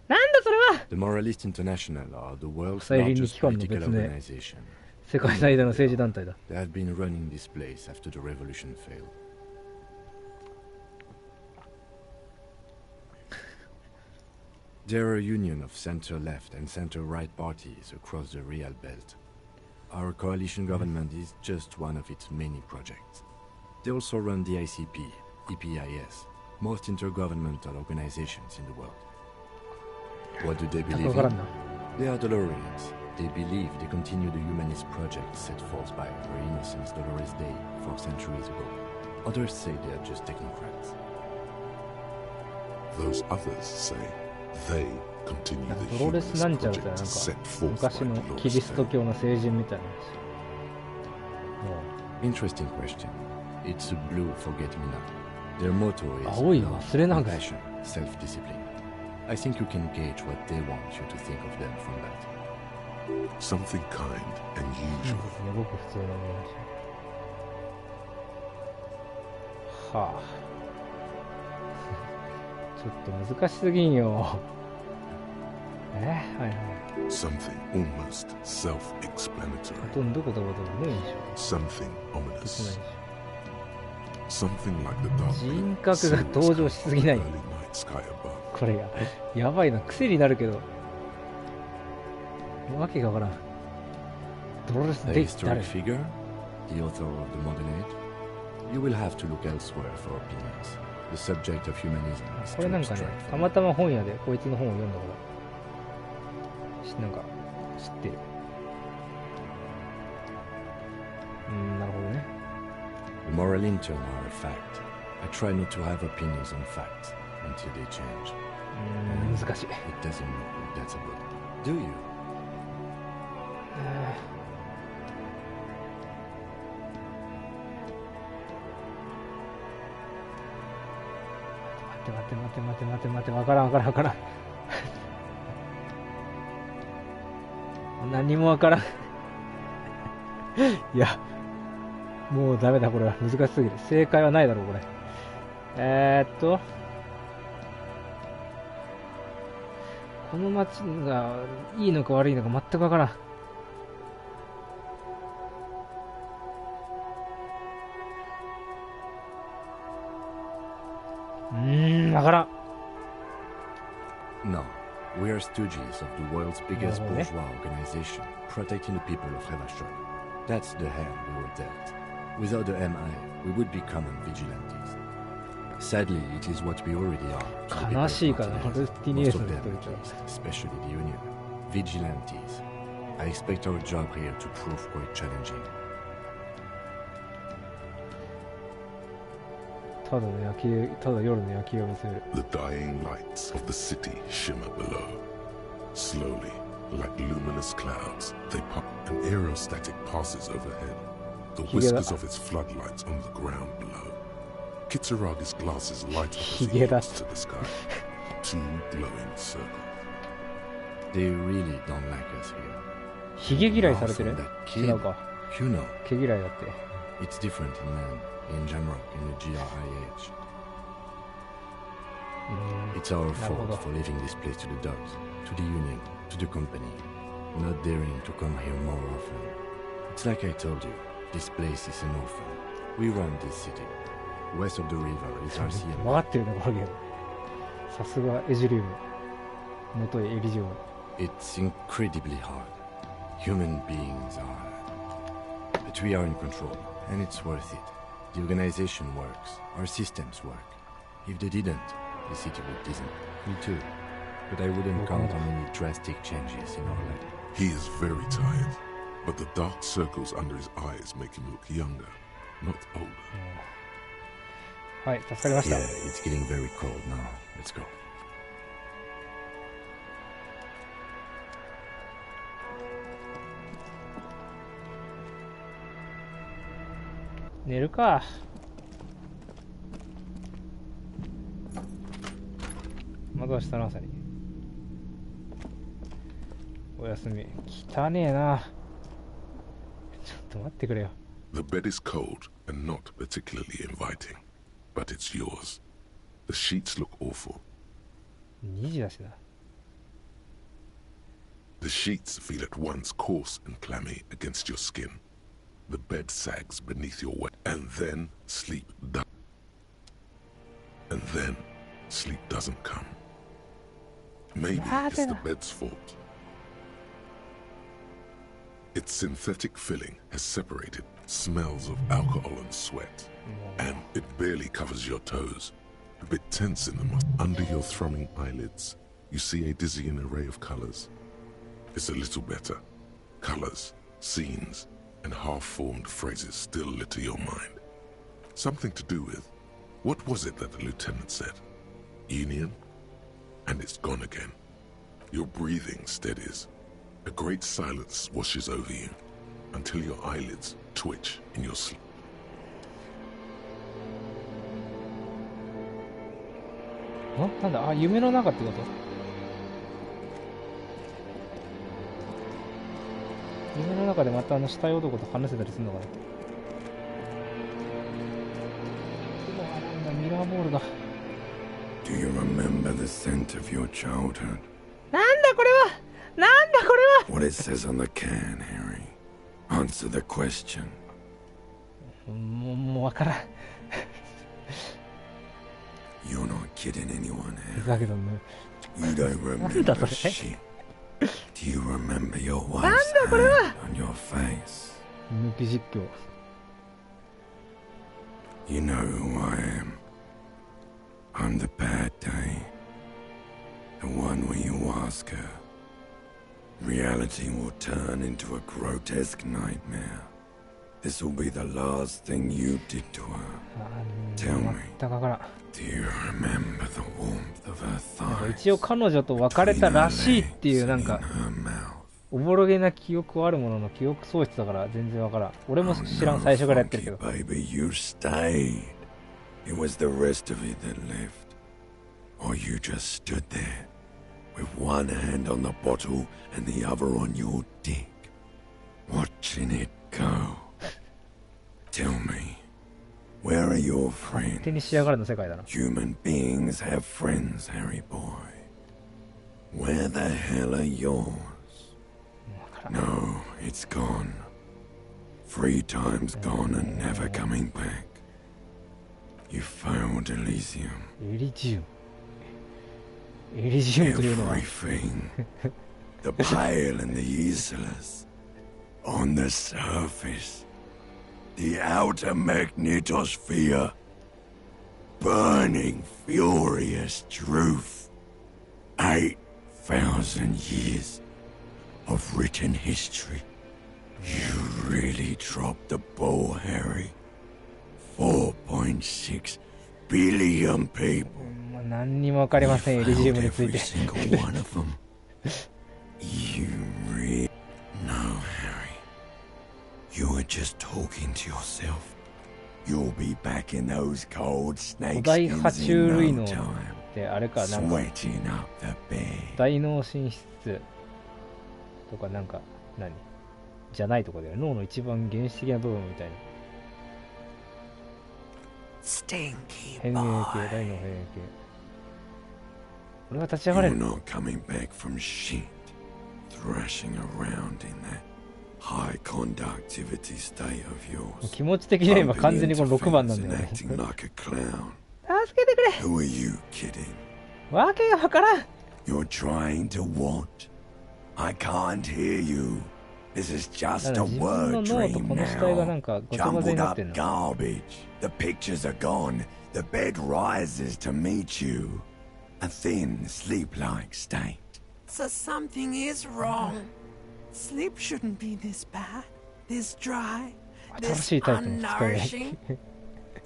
なんだそれは The Moralist International are the world's largest political organization. 世界最大の政治団体だ。 They have been running this place after the revolution failed. They're a union of center-left and center-right parties across the Real Belt. Our coalition government is just one of its many projects. They also run the ICP, EPIS, most intergovernmental organizations in the world. What do they believe in? They are Dolorians. They believe they continue the humanist project set forth by Her Innocence Dolores Day 4 centuries ago. Others say they are just technocrats. Those others say they continue なんか the プロレス humorous なんちゃうって project なんか set forth 昔 by の Lord キリスト Stan. 教の聖人みたいな話。 Interesting question. It's a blue forget-me-not. Their motto is 青い love, 忘れながら。 compassion, self-discipline. I think you can gauge what they want you to think of them from that. Something kind and そう usual. ですね、ごく普通の話。はあ。ちょっと難しすぎんよ。はいはい。 Something almost self-explanatory. ほとんど言葉でもねえでしょ。 Something でき ominous. ないでし Something like the dark 人格が登場しすぎない。 early night sky above. これやばいな、癖になるけど。わけがわからん。ドロレス A デイ historic 誰 figure? The author of the modern age? You will have to look elsewhere for opinions. The subject of humanism is これ too なんかね、 abstract た for ま me. たま本屋でこいつの本を読んだからなんか知ってる。なるほどね。 The moral internal are a fact. I try not to have opinions on facts until they change. 難しい。 It doesn't look like that's a book. Do you? 待って、わからん。何もわからん。いや、もうダメだ、これは。難しすぎる。正解はないだろう、これ。この街がいいのか悪いのか全くわからん。わからん。 No. We are stooges of the world's biggest No. bourgeois organization, protecting the people of Hevashon. That's the hand we were dealt. Without the MI, we would become vigilantes. Sadly, it is what we already are. to the people of 悲しいからな、 Martinez. ルティニエ Most スの of 人 them, 々 at least, especially the Union. Vigilantes. I expect our job here to prove quite challenging. ただ夜の夜景を見せる。 The dying lights of the city shimmer below. Slowly, like luminous clouds, they pop. An aerostatic passes overhead. The whiskers of its floodlights on the ground below. Kitsuraga's glasses light up as he looks to the sky. Two glowing circles. They really don't like us here. ヒゲ嫌いされてる？ That 違 kid, うか。 you know. 毛嫌いだって。 It's different in land, in Jamrock, in the GRIH. It's our fault for leaving this place to the dogs, to the Union, to the company, not daring to come here more often. It's like I told you, this place is an orphan. We run this city. West of the river is RCM. 分かってるね、これけど。さすがエジリウム。元エリジウム。 It's incredibly hard. Human beings are. But we are in control, and it's worth it. The organization works. Our systems work. If they didn't, the city would dissolve. Me too. But I wouldn't count on any drastic changes in our life. He is very tired, but the dark circles under his eyes make him look younger, not older. はい、助かりました。 Yeah, it's getting very cold now. Let's go. 寝るか。まずは明日の朝に。おやすみ。汚ねえな。ちょっと待ってくれよ。 The bed is cold and not particularly inviting, but it's yours. The sheets look awful. 2時だしな。 The sheets feel at once coarse and clammy against your skin. The bed sags beneath your weight, and then sleep doesn't come. Maybe it's the bed's fault. Its synthetic filling has separated smells of alcohol and sweat, and it barely covers your toes. A bit tense in the under your thrumming eyelids, you see a dizzying array of colors. It's a little better. Colors, scenes, and half-formed phrases still litter your mind. Something to do with, what was it that the lieutenant said? Union? And it's gone again. Your breathing steadies. A great silence washes over you until your eyelids twitch in your sleep. なんだ、あ、夢の中ってこと？夢の中でまた死体男と話せたりするのかな。うわ、なんだ、ミラーボールだ。Do you remember the scent of your childhood? なんだこれは！なんだこれは！ What it says on the can, Harry. Answer the question. もうわからん。You're not kidding anyone, Harry. だけどね。You don't remember shit. Do you remember your なん wife's だこれは！ hand on your face? 抜き実況。You know who I am. I'm the bad day. The one where you ask her. Reality will turn into a grotesque nightmare. This will be the last thing you did to her. Tell me, do you remember the warmth of her なんか thighs? 一応彼女と別れたらしいっていうなんかおぼろげな記憶はあるものの記憶喪失だから全然わからん。俺も知らん、最初からやってるけど。 Baby, you stayed. It was the rest of it that left. Or you just stood there with one hand on the bottle and the other on your dick, watching it go. Tell me, where are your friends? 手に仕上がるの世界だな。 Human beings have friends, Harry boy. Where the hell are yours? No, it's gone. 3 times gone and never coming back. You failed Elysium. エリジウム。エリジウムというのは Everything. The pale and the useless. On the surface. The outer magnetosphere. Burning, furious truth. 8,000 years of written history. You really dropped the ball, Harry. 4.6 billion people. 何にもわかりません、エリジウムについて。 You really... No, Harry. You were just talking to yourself. You'll be back in those cold 古 snake 代爬 skins 虫 in 類 no 脳 time. ってあれか、なんか Sweating up the bed. 大脳神室とかなんか何じゃないとこだよ。脳の一番原始的な部分みたいな。 Stinky 変形系、大脳変形系。俺は立ち上がれ You're る。 not coming back from shit. Thrashing around in that high conductivity state of yours. 気持ち的には今完全にこの6番なんだよね。 Acting like a clown. 助けてくれ。 Who are you kidding? わけがわからん。 You're trying to what? I can't hear you. This is just a word dream now. Jumbled up garbage. The pictures are gone. The bed rises to meet you. A thin, sleep-like state. So something is wrong. Sleep shouldn't be this bad, this dry, this unnourishing.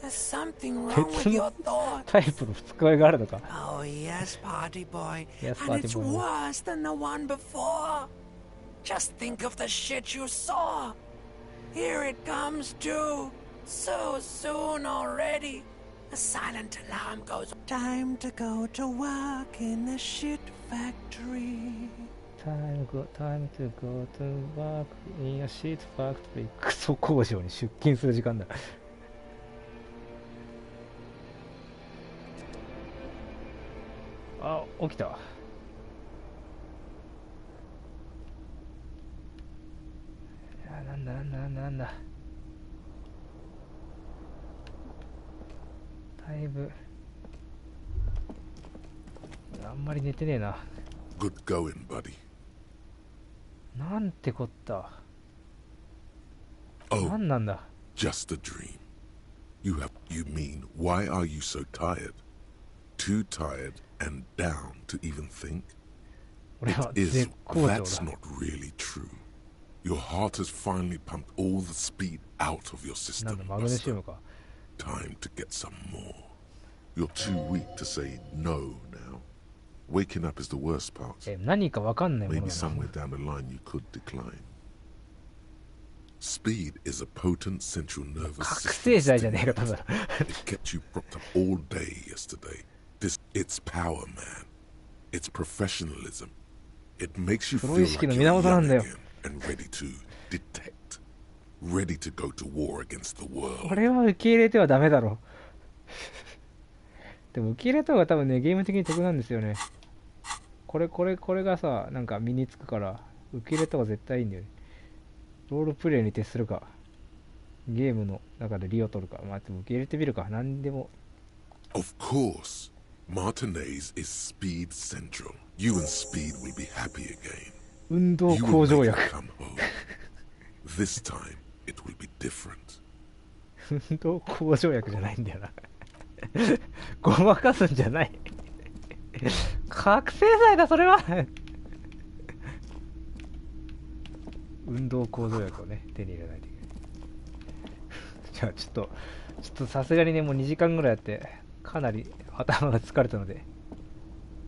There's something wrong with your thoughts. タイプの二日酔いがあるのか。 Oh yes, party boy. Yes, and party it's boy. worse than the one before. Just think of the shit you saw. Here it comes too. So soon already. A silent alarm goes. Time to go to work in the shit factory. Time to go to work in a shit factory. クソ工場に出勤する時間だ。あ、起きた。いや、なんだ。だいぶあんまり寝てねえな。 Good going, buddy. なんてこった。 Oh, なんなんだ。 just a dream. You mean, why are you so tired? Too tired and down to even think? It is, that's not really true. Your heart has finally pumped all the speed out of your system, Buster. Time to get some more. You're too weak to say no now. Waking up is the worst part. 何かわかんないもの Maybe だな。 somewhere down the line you could decline. Speed is a potent central nervous 覚 system. 醒剤じゃねえか、多分。 It kept you propped up all day yesterday. It's power, man. It's professionalism. It makes you プロ feel 意識 like の you're 源なん young だよ。 again and ready to detect. Ready to go to war against the world. これは受け入れてはダメだろ。でも受け入れた方が多分ね、ゲーム的に得なんですよね。これがさ、なんか身につくから、受け入れた方が絶対いいんだよね。ロールプレイに徹するか、ゲームの中で利を取るか、まあでも受け入れてみるか、なんでも。Of course, Martinez is Speed Central. You and Speed will be happy again. 運動 You 向 will 上 make 薬。 it come home. This time, it will be different. 運動向上薬じゃないんだよな。ごまかすんじゃない。覚醒剤だ、それは。運動向上薬をね、手に入れないといけない。じゃあちょっとさすがにね、もう2時間ぐらいやって、かなり頭が疲れたので、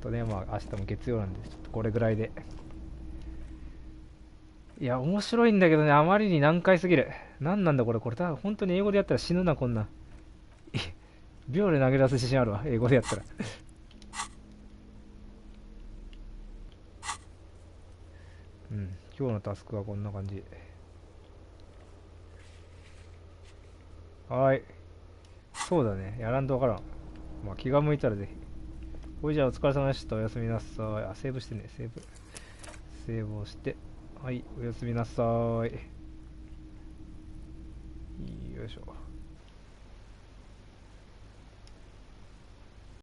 ね、まあ明日も月曜なんで、ちょっとこれぐらいで。いや、面白いんだけどね、あまりに難解すぎる。なんなんだこれ、多分本当に英語でやったら死ぬな、こんな。秒で投げ出す自信あるわ、英語でやったら。うん、今日のタスクはこんな感じ。はい。そうだね、やらんとわからん。まあ気が向いたらぜひ。ほいじゃあお疲れ様でした。おやすみなさい。あ、セーブしてね、セーブをして。はい、おやすみなさい。よいしょ。